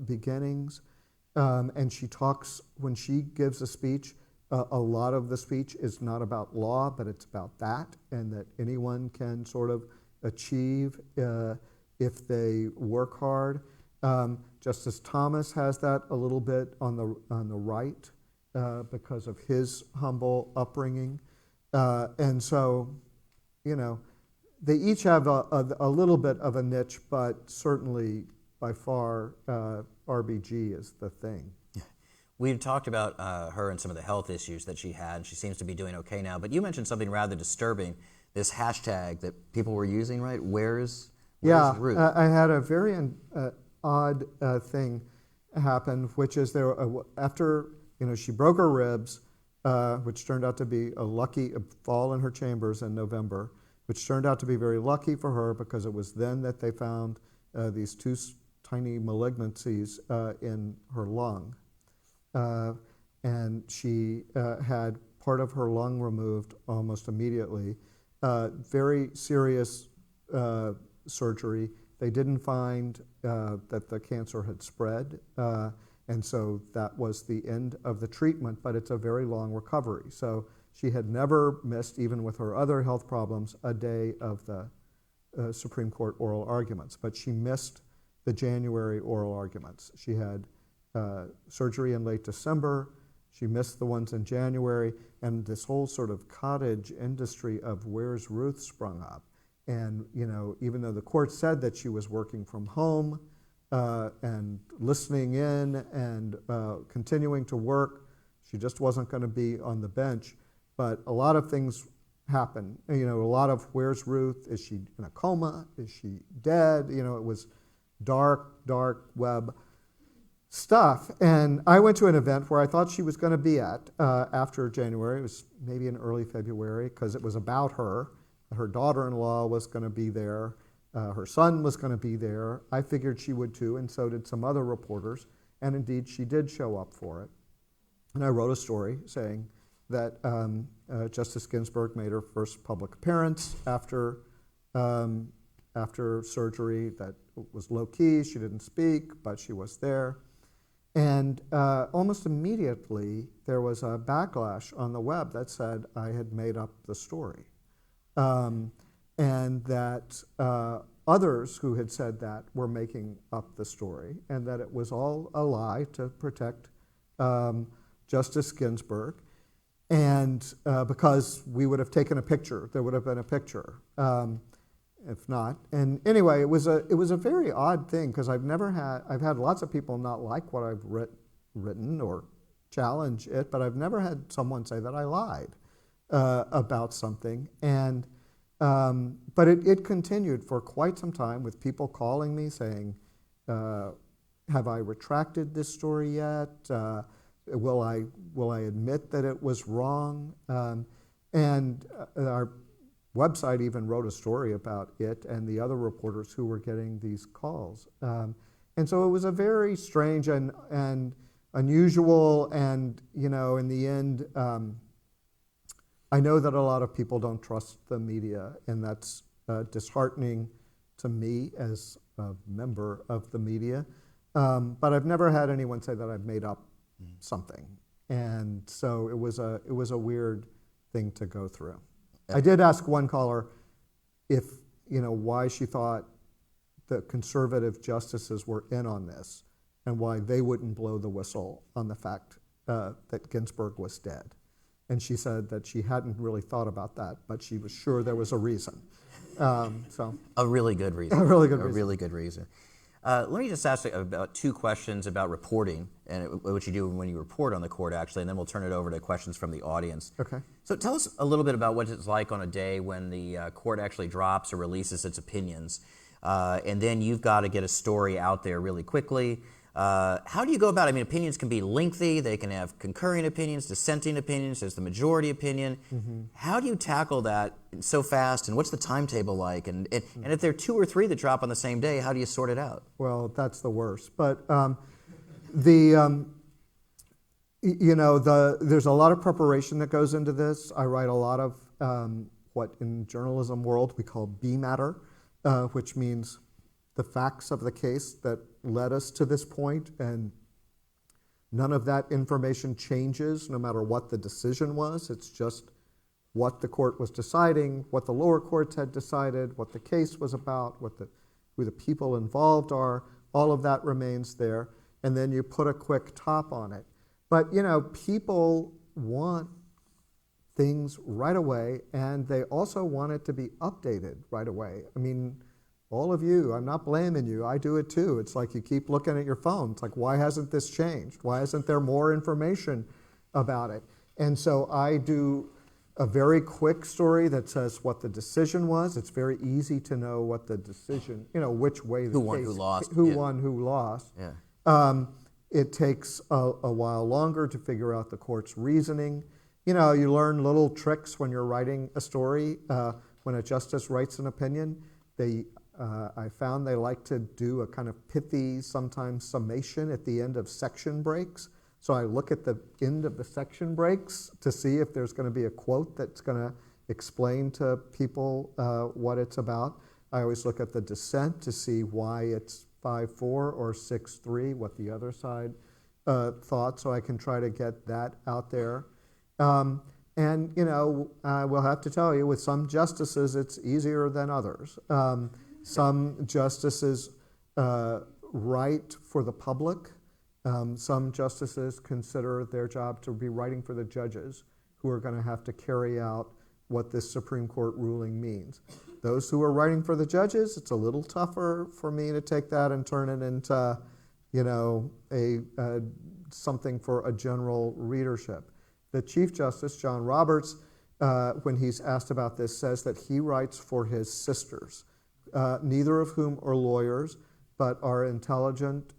beginnings. And she talks, when she gives a speech, a lot of the speech is not about law, but it's about that, and that anyone can sort of achieve if they work hard. Justice Thomas has that a little bit on the right because of his humble upbringing. And so, they each have a little bit of a niche, but certainly by far RBG is the thing. We've talked about her and some of the health issues that she had. She seems to be doing okay now. But you mentioned something rather disturbing, this hashtag that people were using, right? Where's Ruth? I had a very odd thing happen, which is after she broke her ribs, which turned out to be a fall in her chambers in November, which turned out to be very lucky for her because it was then that they found these two tiny malignancies in her lung. And she had part of her lung removed almost immediately. Very serious surgery. They didn't find that the cancer had spread, and so that was the end of the treatment, but it's a very long recovery. So she had never missed, even with her other health problems, a day of the Supreme Court oral arguments, but she missed the January oral arguments. She had surgery in late December. She missed the ones in January, and this whole sort of cottage industry of Where's Ruth sprung up. And, you know, even though the court said that she was working from home and listening in and continuing to work, she just wasn't going to be on the bench. But a lot of things happen. You know, a lot of Where's Ruth? Is she in a coma? Is she dead? You know, it was dark web stuff. And I went to an event where I thought she was going to be at after January. It was maybe in early February, because it was about her. Her daughter-in-law was going to be there. Her son was going to be there. I figured she would too, and so did some other reporters. And indeed, she did show up for it. And I wrote a story saying that Justice Ginsburg made her first public appearance after surgery, that was low-key. She didn't speak, but she was there. And almost immediately, there was a backlash on the web that said I had made up the story. And that others who had said that were making up the story, and that it was all a lie to protect Justice Ginsburg. And because we would have taken a picture, there would have been a picture, if not. And anyway, it was a very odd thing, because I've had lots of people not like what I've written or challenge it, but I've never had someone say that I lied about something. And but it continued for quite some time, with people calling me saying, have I retracted this story yet? Will I admit that it was wrong? And our website even wrote a story about it and the other reporters who were getting these calls. And so it was a very strange and unusual, and, you know, in the end, I know that a lot of people don't trust the media, and that's disheartening to me as a member of the media. But I've never had anyone say that I've made up something, and so it was a weird thing to go through. I did ask one caller if, you know, why she thought the conservative justices were in on this, and why they wouldn't blow the whistle on the fact that Ginsburg was dead. And she said that she hadn't really thought about that, but she was sure there was a reason. So a really good reason. A really good reason. A really good reason. Let me just ask about two questions about reporting, and what you do when you report on the court, actually, and then we'll turn it over to questions from the audience. Okay. So tell us a little bit about what it's like on a day when the court actually drops or releases its opinions, and then you've got to get a story out there really quickly. How do you go about it? I mean, opinions can be lengthy. They can have concurring opinions, dissenting opinions. There's the majority opinion. Mm-hmm. How do you tackle that so fast, and what's the timetable like? And if there are two or three that drop on the same day, how do you sort it out? Well, that's the worst. But there's a lot of preparation that goes into this. I write a lot of what in journalism world we call B matter, which means the facts of the case that led us to this point, and none of that information changes no matter what the decision was. It's just what the court was deciding, what the lower courts had decided, what the case was about, who the people involved are. All of that remains there, and then you put a quick top on it. But, you know, people want things right away, and they also want it to be updated right away. I mean, all of you, I'm not blaming you, I do it too. It's like you keep looking at your phone. It's like, why hasn't this changed? Why isn't there more information about it? And so I do a very quick story that says what the decision was. It's very easy to know what the decision, you know, which way the who case, won, who lost. Who Yeah. won, who lost. Yeah. It takes a while longer to figure out the court's reasoning. You know, you learn little tricks when you're writing a story. When a justice writes an opinion, they I found they like to do a kind of pithy, sometimes summation at the end of section breaks. So I look at the end of the section breaks to see if there's going to be a quote that's going to explain to people what it's about. I always look at the dissent to see why it's 5-4 or 6-3, what the other side thought, so I can try to get that out there. And, you know, I will have to tell you, with some justices, it's easier than others. Some justices write for the public. Some justices consider their job to be writing for the judges who are going to have to carry out what this Supreme Court ruling means. Those who are writing for the judges, it's a little tougher for me to take that and turn it into, you know, something for a general readership. The Chief Justice, John Roberts, when he's asked about this, says that he writes for his sisters, neither of whom are lawyers, but are intelligent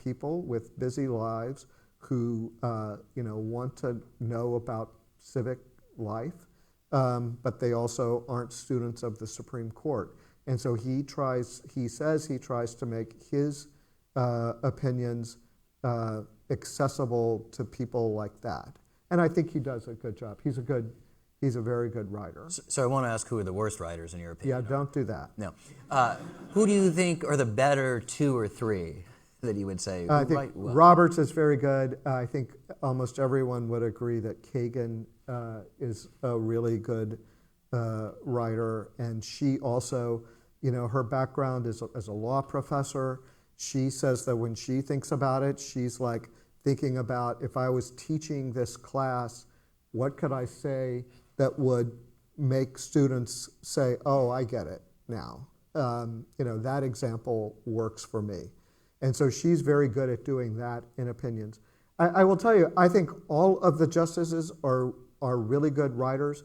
people with busy lives who you know, want to know about civic life, but they also aren't students of the Supreme Court. And so he says he tries to make his opinions accessible to people like that. And I think he does a good job. He's a very good writer. So I want to ask, who are the worst writers in your opinion? Yeah, don't do that. No. Who do you think are the better 2 or 3 that you would say? I think Roberts is very good. I think almost everyone would agree that Kagan is a really good writer. And she also, you know, her background is as a law professor. She says that when she thinks about it, she's like thinking about, if I was teaching this class, what could I say that would make students say, oh, I get it now. You know, that example works for me. And so she's very good at doing that in opinions. I will tell you, I think all of the justices are really good writers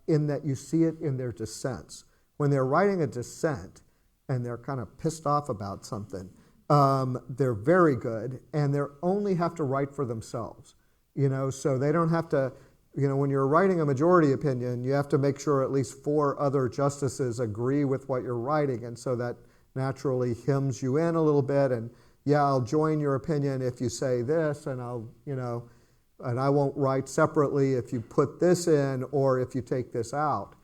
in that you see it in their dissents. When they're writing a dissent and they're kind of pissed off about something, they're very good, and they only have to write for themselves. You know, so they don't have to, you know, when you're writing a majority opinion, you have to make sure at least 4 other justices agree with what you're writing, and so that naturally hems you in a little bit, and yeah, I'll join your opinion if you say this, and I'll, you know, and I won't write separately if you put this in or if you take this out.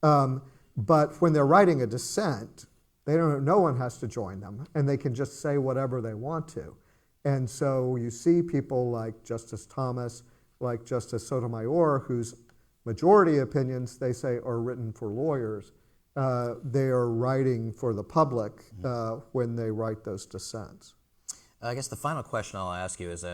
But when they're writing a dissent, no one has to join them, and they can just say whatever they want to. And so you see people like Justice Thomas, like Justice Sotomayor, whose majority opinions, they say, are written for lawyers. They are writing for the public when they write those dissents. I guess the final question I'll ask you is,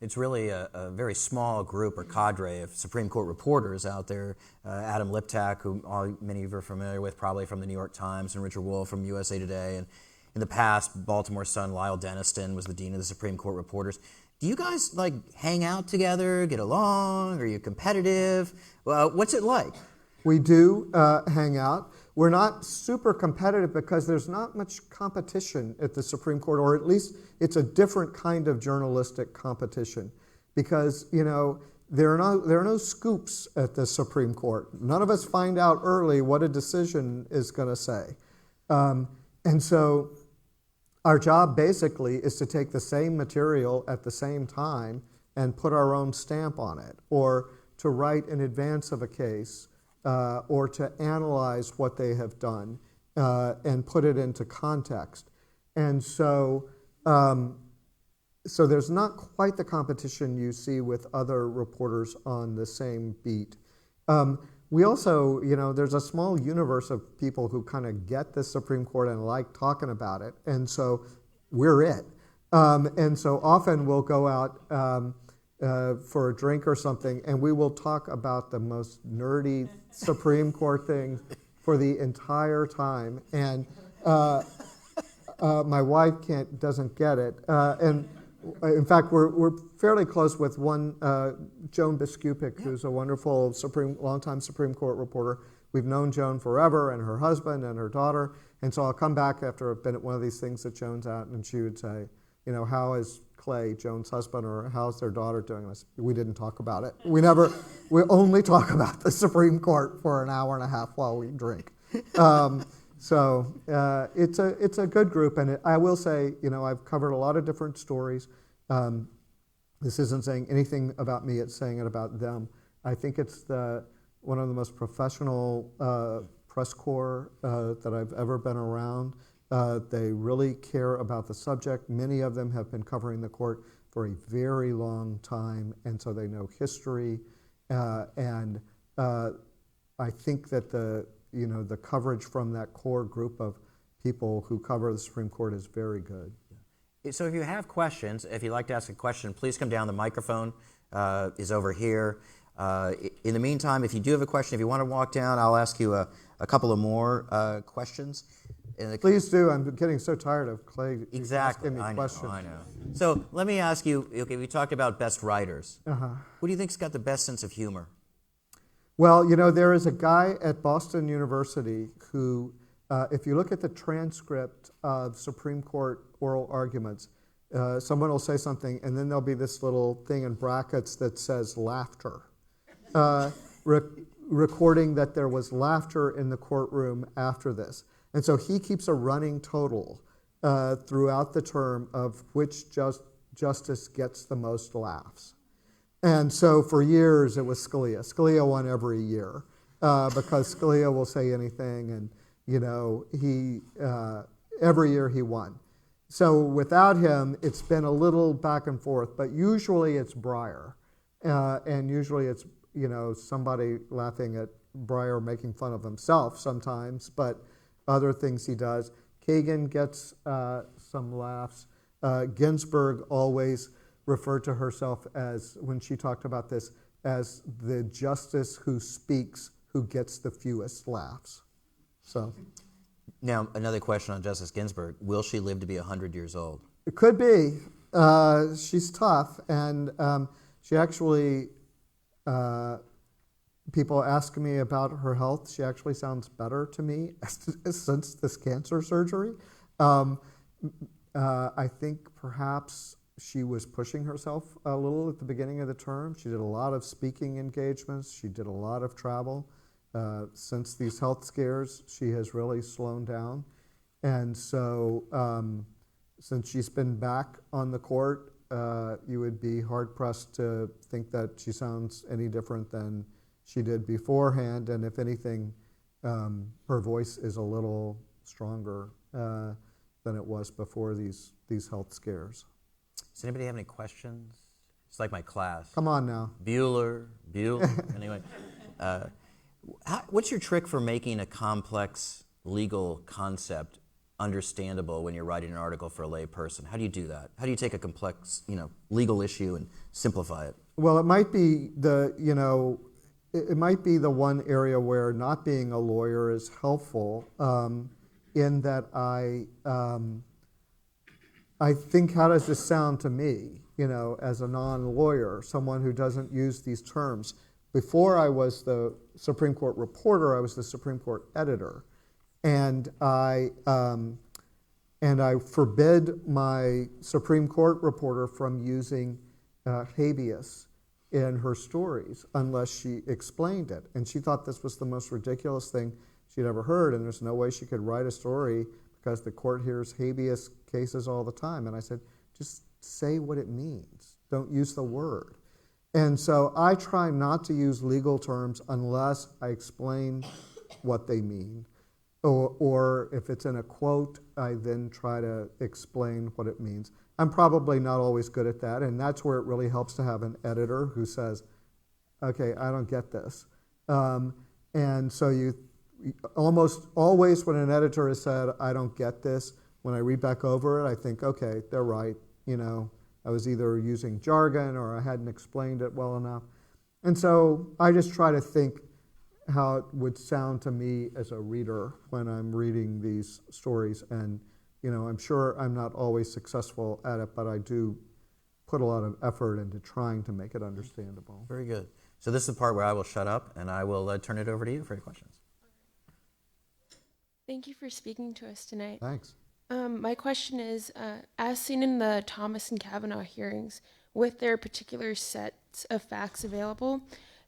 it's really a very small group or cadre of Supreme Court reporters out there. Adam Liptak, who many of you are familiar with, probably from the New York Times, and Richard Wolff from USA Today. And in the past, Baltimore's son, Lyle Denniston, was the dean of the Supreme Court reporters. Do you guys like hang out together, get along? Are you competitive? What's it like? We do hang out. We're not super competitive because there's not much competition at the Supreme Court, or at least it's a different kind of journalistic competition. Because, you know, there are no scoops at the Supreme Court. None of us find out early what a decision is going to say. And so our job basically is to take the same material at the same time and put our own stamp on it, or to write in advance of a case, or to analyze what they have done and put it into context. And so, so there's not quite the competition you see with other reporters on the same beat. We also, you know, there's a small universe of people who kind of get the Supreme Court and like talking about it, and so we're it. And so often we'll go out for a drink or something, and we will talk about the most nerdy Supreme Court things for the entire time. And my wife doesn't get it. And in fact, we're fairly close with one, Joan Biskupic, who's a wonderful longtime Supreme Court reporter. We've known Joan forever, and her husband and her daughter. And so I'll come back after I've been at one of these things that Joan's at, and she would say, you know, how is Clay, Joan's husband, or how's their daughter doing? We didn't talk about it. We only talk about the Supreme Court for an hour and a half while we drink. So it's a good group, and I will say, I've covered a lot of different stories. This isn't saying anything about me; it's saying it about them. I think it's one of the most professional press corps that I've ever been around. They really care about the subject. Many of them have been covering the court for a very long time, and so they know history. And I think that the coverage from that core group of people who cover the Supreme Court is very good. So if you have questions, if you'd like to ask a question, please come down. The microphone is over here. In the meantime, if you do have a question, if you want to walk down, I'll ask you a couple of more questions. Please do. I'm getting so tired of Clay Exactly. asking me questions. I know. So let me ask you, okay, we talked about best writers. Uh-huh. Who do you think's got the best sense of humor? Well, there is a guy at Boston University who, if you look at the transcript of Supreme Court oral arguments, someone will say something, and then there'll be this little thing in brackets that says laughter, recording that there was laughter in the courtroom after this. And so he keeps a running total throughout the term of which justice gets the most laughs. And so for years it was Scalia. Scalia won every year because Scalia will say anything, and he every year he won. So without him, it's been a little back and forth, but usually it's Breyer, and usually it's somebody laughing at Breyer making fun of himself sometimes, but other things he does. Kagan gets some laughs. Ginsburg always referred to herself as, when she talked about this, as the justice who speaks, who gets the fewest laughs. So, now, another question on Justice Ginsburg. Will she live to be 100 years old? it could be. She's tough, and she actually, people ask me about her health. She actually sounds better to me since this cancer surgery. I think perhaps she was pushing herself a little at the beginning of the term. She did a lot of speaking engagements. She did a lot of travel. Since these health scares, she has really slowed down. And so since she's been back on the court, you would be hard-pressed to think that she sounds any different than she did beforehand. And if anything, her voice is a little stronger than it was before these health scares. Does anybody have any questions? It's like my class. Come on now. Bueller. Anyway, what's your trick for making a complex legal concept understandable when you're writing an article for a lay person? How do you do that? How do you take a complex, legal issue and simplify it? Well, it might be it might be the one area where not being a lawyer is helpful, in that I think, how does this sound to me, as a non-lawyer, someone who doesn't use these terms? Before I was the Supreme Court reporter, I was the Supreme Court editor. And I forbid my Supreme Court reporter from using habeas in her stories unless she explained it. And she thought this was the most ridiculous thing she'd ever heard, and there's no way she could write a story because the court hears habeas cases all the time. And I said, just say what it means. Don't use the word. And so I try not to use legal terms unless I explain what they mean. Or if it's in a quote, I then try to explain what it means. I'm probably not always good at that, and that's where it really helps to have an editor who says, okay, I don't get this. And so you almost always when an editor has said, I don't get this, when I read back over it, I think, okay, they're right. I was either using jargon or I hadn't explained it well enough. And so I just try to think how it would sound to me as a reader when I'm reading these stories. And, I'm sure I'm not always successful at it, but I do put a lot of effort into trying to make it understandable. Very good. So this is the part where I will shut up and I will turn it over to you for any questions. Thank you for speaking to us tonight. Thanks. My question is, as seen in the Thomas and Kavanaugh hearings, with their particular sets of facts available,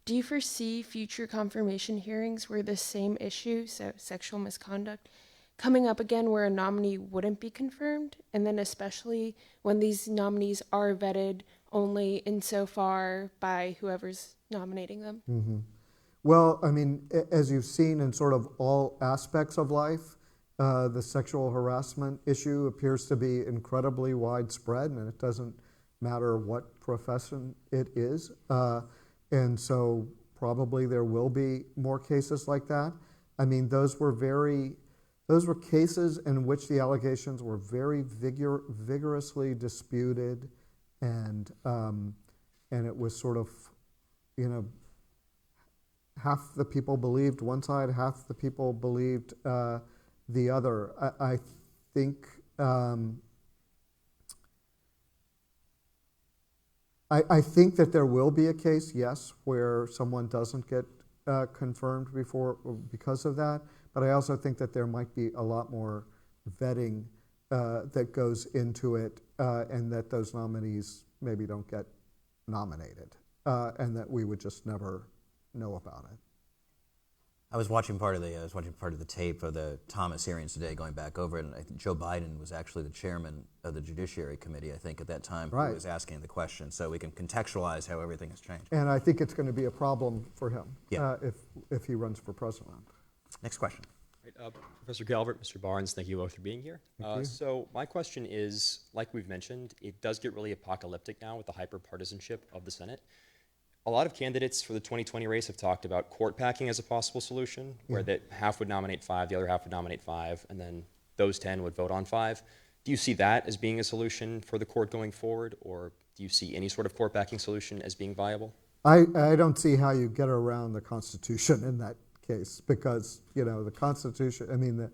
do you foresee future confirmation hearings where the same issue, so sexual misconduct, coming up again where a nominee wouldn't be confirmed, and then especially when these nominees are vetted only insofar by whoever's nominating them. Well, I mean, as you've seen in sort of all aspects of life, the sexual harassment issue appears to be incredibly widespread, and it doesn't matter what profession it is. And so probably there will be more cases like that. I mean, those were cases in which the allegations were very vigorously disputed, and it was sort of, half the people believed one side, half the people believed the other. I think I think that there will be a case, yes, where someone doesn't get confirmed because of that. But I also think that there might be a lot more vetting that goes into it, and that those nominees maybe don't get nominated, and that we would just never know about it. I was watching part of the tape of the Thomas hearings today, going back over it, and I think Joe Biden was actually the chairman of the Judiciary Committee, I think, at that time, Right. who was asking the question, so we can contextualize how everything has changed. And I think it's going to be a problem for him Yeah. if he runs for president. Next question. Right, Professor Calvert, Mr. Barnes, thank you both for being here. Thank you. So my question is, like we've mentioned, it does get really apocalyptic now with the hyper-partisanship of the Senate. A lot of candidates for the 2020 race have talked about court packing as a possible solution, where that half would nominate 5, the other half would nominate 5, and then those 10 would vote on 5. Do you see that as being a solution for the court going forward, or do you see any sort of court packing solution as being viable? I don't see how you get around the Constitution in that case, because the Constitution, I mean, the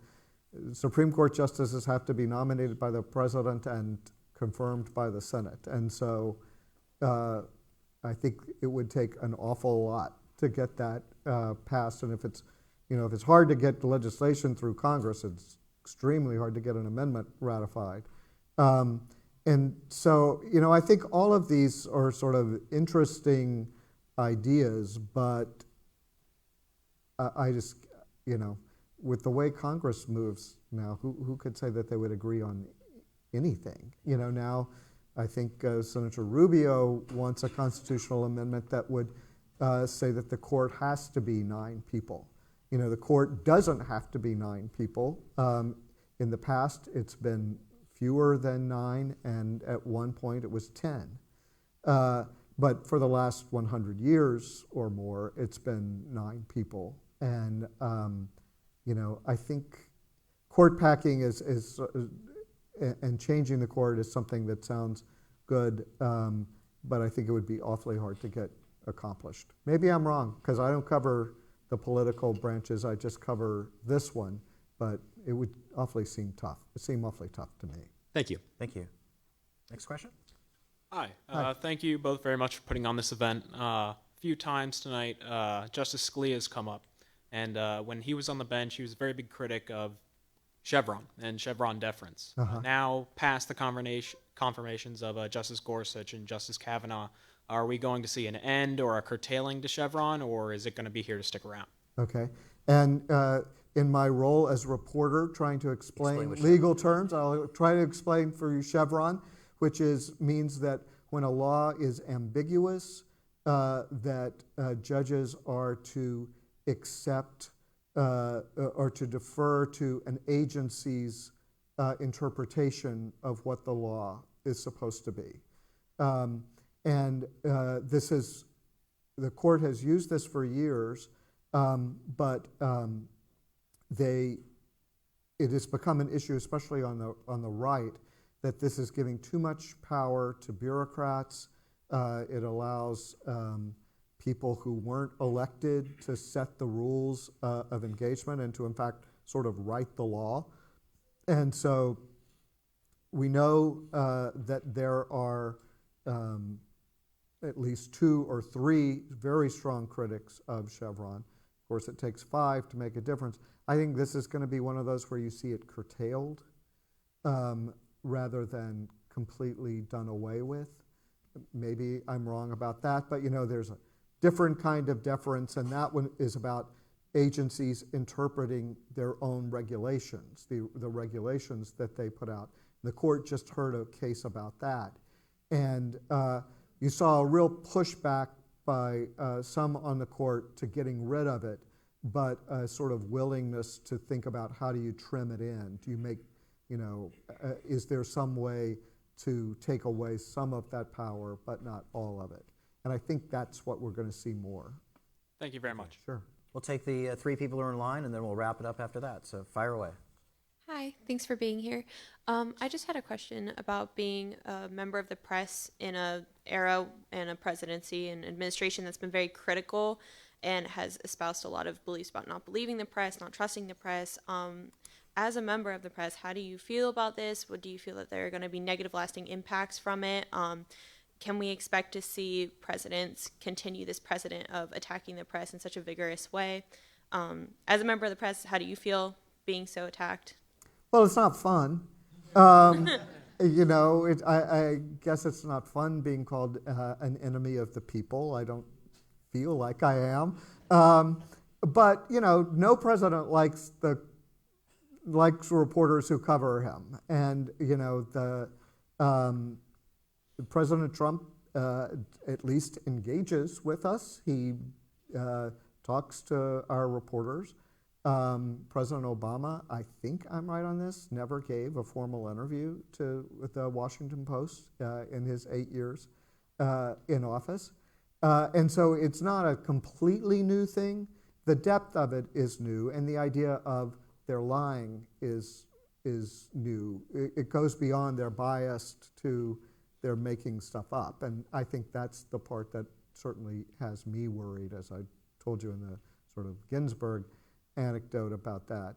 Supreme Court justices have to be nominated by the president and confirmed by the Senate, and so I think it would take an awful lot to get that passed. And if it's hard to get the legislation through Congress, it's extremely hard to get an amendment ratified. And so, I think all of these are sort of interesting ideas, but I just, with the way Congress moves now, who could say that they would agree on anything? Now I think Senator Rubio wants a constitutional amendment that would say that the court has to be 9 people. The court doesn't have to be 9 people. In the past, it's been fewer than 9, and at one point it was 10. But for the last 100 years or more, it's been 9 people. And I think court packing and changing the court is something that sounds good, but I think it would be awfully hard to get accomplished. Maybe I'm wrong, because I don't cover the political branches, I just cover this one, but it would seem awfully tough to me. Thank you. Thank you. Next question. Hi. Thank you both very much for putting on this event. A few times tonight, Justice Scalia has come up, and when he was on the bench, he was a very big critic of Chevron and Chevron deference. Now, past the confirmations of Justice Gorsuch and Justice Kavanaugh, are we going to see an end or a curtailing to Chevron, or is it going to be here to stick around? Okay. And in my role as reporter trying to explain legal terms, I'll try to explain for you Chevron, which means that when a law is ambiguous, that judges are to accept or to defer to an agency's interpretation of what the law is supposed to be. And the court has used this for years, but it has become an issue, especially on the right, that this is giving too much power to bureaucrats. It allows people who weren't elected to set the rules of engagement and to, in fact, sort of write the law. And so we know that there are at least 2 or 3 very strong critics of Chevron. Of course, it takes 5 to make a difference. I think this is going to be one of those where you see it curtailed rather than completely done away with. Maybe I'm wrong about that, but there's a different kind of deference, and that one is about agencies interpreting their own regulations, the regulations that they put out. The court just heard a case about that. And you saw a real pushback by some on the court to getting rid of it, but a sort of willingness to think about how do you trim it in? Do you make, is there some way to take away some of that power, but not all of it? And I think that's what we're going to see more. Thank you very much. Sure. We'll take the three people who are in line, and then we'll wrap it up after that. So fire away. Hi, thanks for being here. I just had a question about being a member of the press in a era and a presidency and administration that's been very critical and has espoused a lot of beliefs about not believing the press, not trusting the press. As a member of the press, how do you feel about this? What do you feel that there are going to be negative lasting impacts from it? Can we expect to see presidents continue this precedent of attacking the press in such a vigorous way? As a member of the press, how do you feel being so attacked? Well, it's not fun. I guess it's not fun being called an enemy of the people. I don't feel like I am. But, no president likes reporters who cover him. And, President Trump at least engages with us. He talks to our reporters. President Obama, I think I'm right on this, never gave a formal interview with the Washington Post in his 8 years in office. And so it's not a completely new thing. The depth of it is new, and the idea of their lying is new. It goes beyond they're biased to they're making stuff up. And I think that's the part that certainly has me worried, as I told you in the sort of Ginsburg anecdote about that,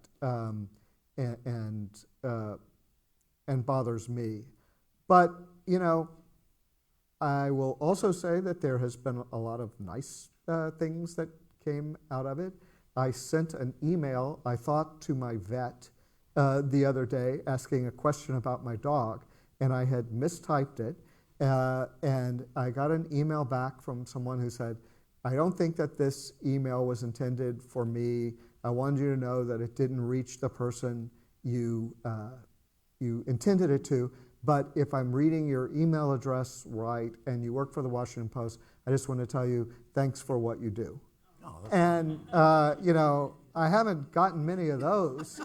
and bothers me. But, I will also say that there has been a lot of nice things that came out of it. I sent an email, I thought, to my vet the other day asking a question about my dog, and I had mistyped it, and I got an email back from someone who said, I don't think that this email was intended for me. I wanted you to know that it didn't reach the person you intended it to, but if I'm reading your email address right and you work for the Washington Post, I just want to tell you thanks for what you do. And, I haven't gotten many of those.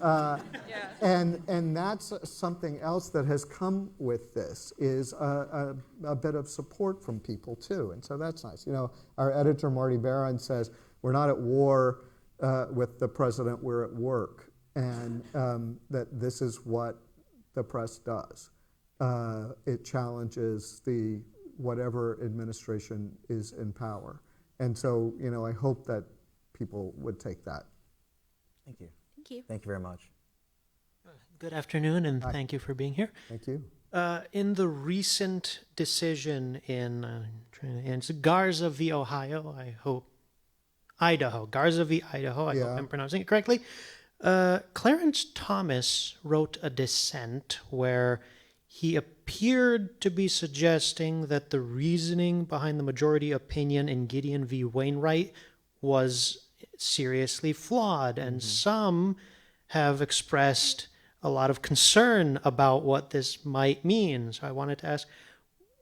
And that's something else that has come with this, is a bit of support from people, too. And so that's nice. Our editor, Marty Barron, says, we're not at war with the president, we're at work. And that this is what the press does. It challenges whatever administration is in power. And so, I hope that people would take that. Thank you. Thank you. Thank you very much. Good afternoon, and thank you for being here. Thank you. In the recent decision in Garza v. Ohio, Garza v. Idaho, I hope I'm pronouncing it correctly, Clarence Thomas wrote a dissent where he appeared to be suggesting that the reasoning behind the majority opinion in Gideon v. Wainwright was seriously flawed, and some have expressed a lot of concern about what this might mean. So I wanted to ask,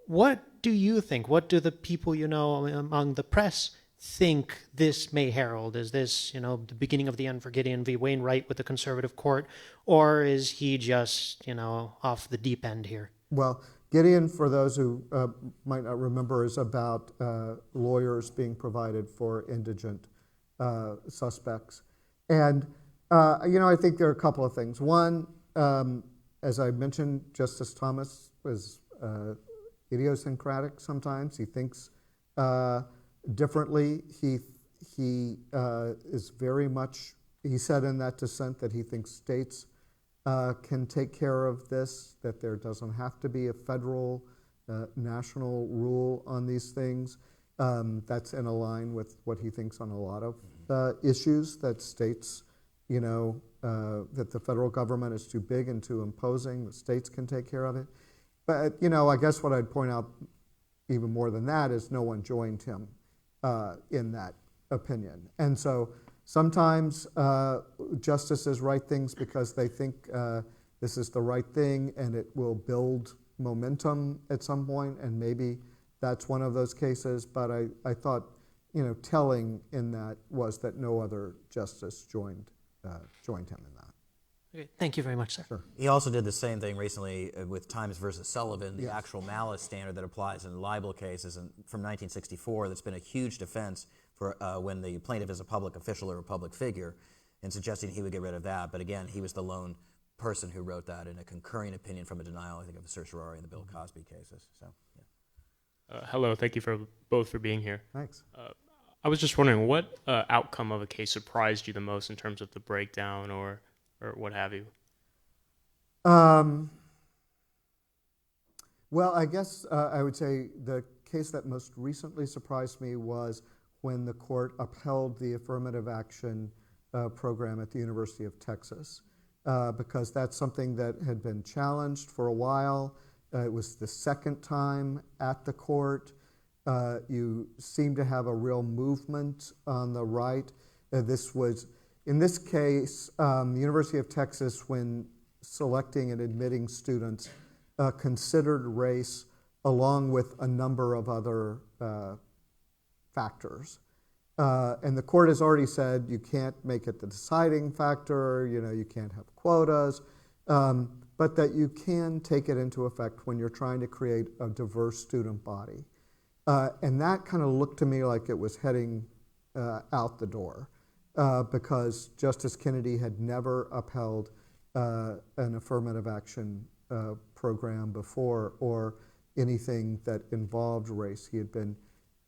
what do you think? What do the people among the press think this may herald? Is this, the beginning of the end for Gideon v. Wainwright with the conservative court, or is he just, off the deep end here? Well, Gideon, for those who might not remember, is about lawyers being provided for indigent suspects. And, I think there are a couple of things. One, as I mentioned, Justice Thomas was idiosyncratic sometimes. He thinks differently. He is very much, he said in that dissent that he thinks states can take care of this, that there doesn't have to be a federal, national rule on these things. That's in line with what he thinks on a lot of issues, that states, that the federal government is too big and too imposing, the states can take care of it. But, I guess what I'd point out even more than that is no one joined him in that opinion. And so Sometimes justices write things because they think this is the right thing and it will build momentum at some point, and maybe that's one of those cases. But I thought, telling in that was that no other justice joined him in that. Okay, thank you very much, sir. Sure. He also did the same thing recently with Times versus Sullivan, the Yes. actual malice standard that applies in libel cases from 1964 that's been a huge defense for when the plaintiff is a public official or a public figure, and suggesting he would get rid of that. But again, he was the lone person who wrote that in a concurring opinion from a denial, I think, of the certiorari in the Bill Cosby cases. So, yeah. Hello, thank you both for being here. Thanks. I was just wondering, what outcome of a case surprised you the most in terms of the breakdown or what have you? Well, I guess I would say the case that most recently surprised me was when the court upheld the affirmative action program at the University of Texas, because that's something that had been challenged for a while. It was the second time at the court. You seem to have a real movement on the right. In this case, the University of Texas, when selecting and admitting students, considered race along with a number of other factors. And the court has already said you can't make it the deciding factor, you can't have quotas, but that you can take it into effect when you're trying to create a diverse student body. And that kind of looked to me like it was heading out the door. Because Justice Kennedy had never upheld an affirmative action program before, or anything that involved race. He'd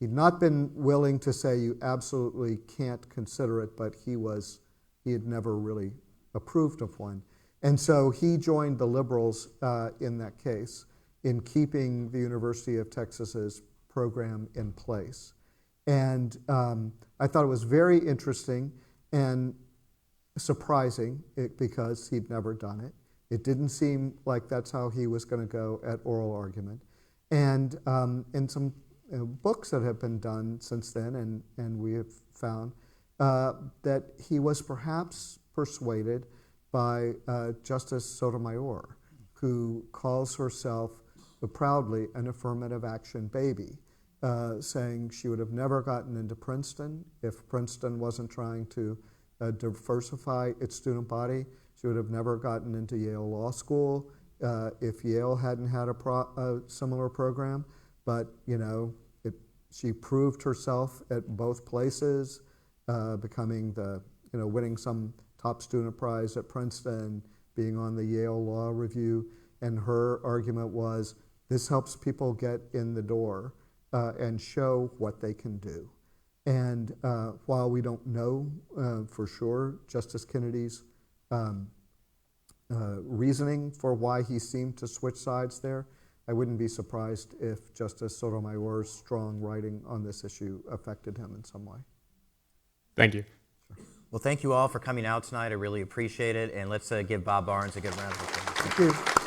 not been willing to say you absolutely can't consider it, but he had never really approved of one. And so he joined the liberals in that case in keeping the University of Texas's program in place. And I thought it was very interesting and surprising because he'd never done it. It didn't seem like that's how he was going to go at oral argument. And in some books that have been done since then, and we have found that he was perhaps persuaded by Justice Sotomayor, who calls herself proudly an affirmative action baby. Saying she would have never gotten into Princeton if Princeton wasn't trying to diversify its student body. She would have never gotten into Yale Law School if Yale hadn't had a similar program. But she proved herself at both places, becoming winning some top student prize at Princeton, being on the Yale Law Review, and her argument was this helps people get in the door. And show what they can do. And while we don't know for sure Justice Kennedy's reasoning for why he seemed to switch sides there, I wouldn't be surprised if Justice Sotomayor's strong writing on this issue affected him in some way. Thank you. Well, thank you all for coming out tonight. I really appreciate it. And let's give Bob Barnes a good round of applause. Thank you.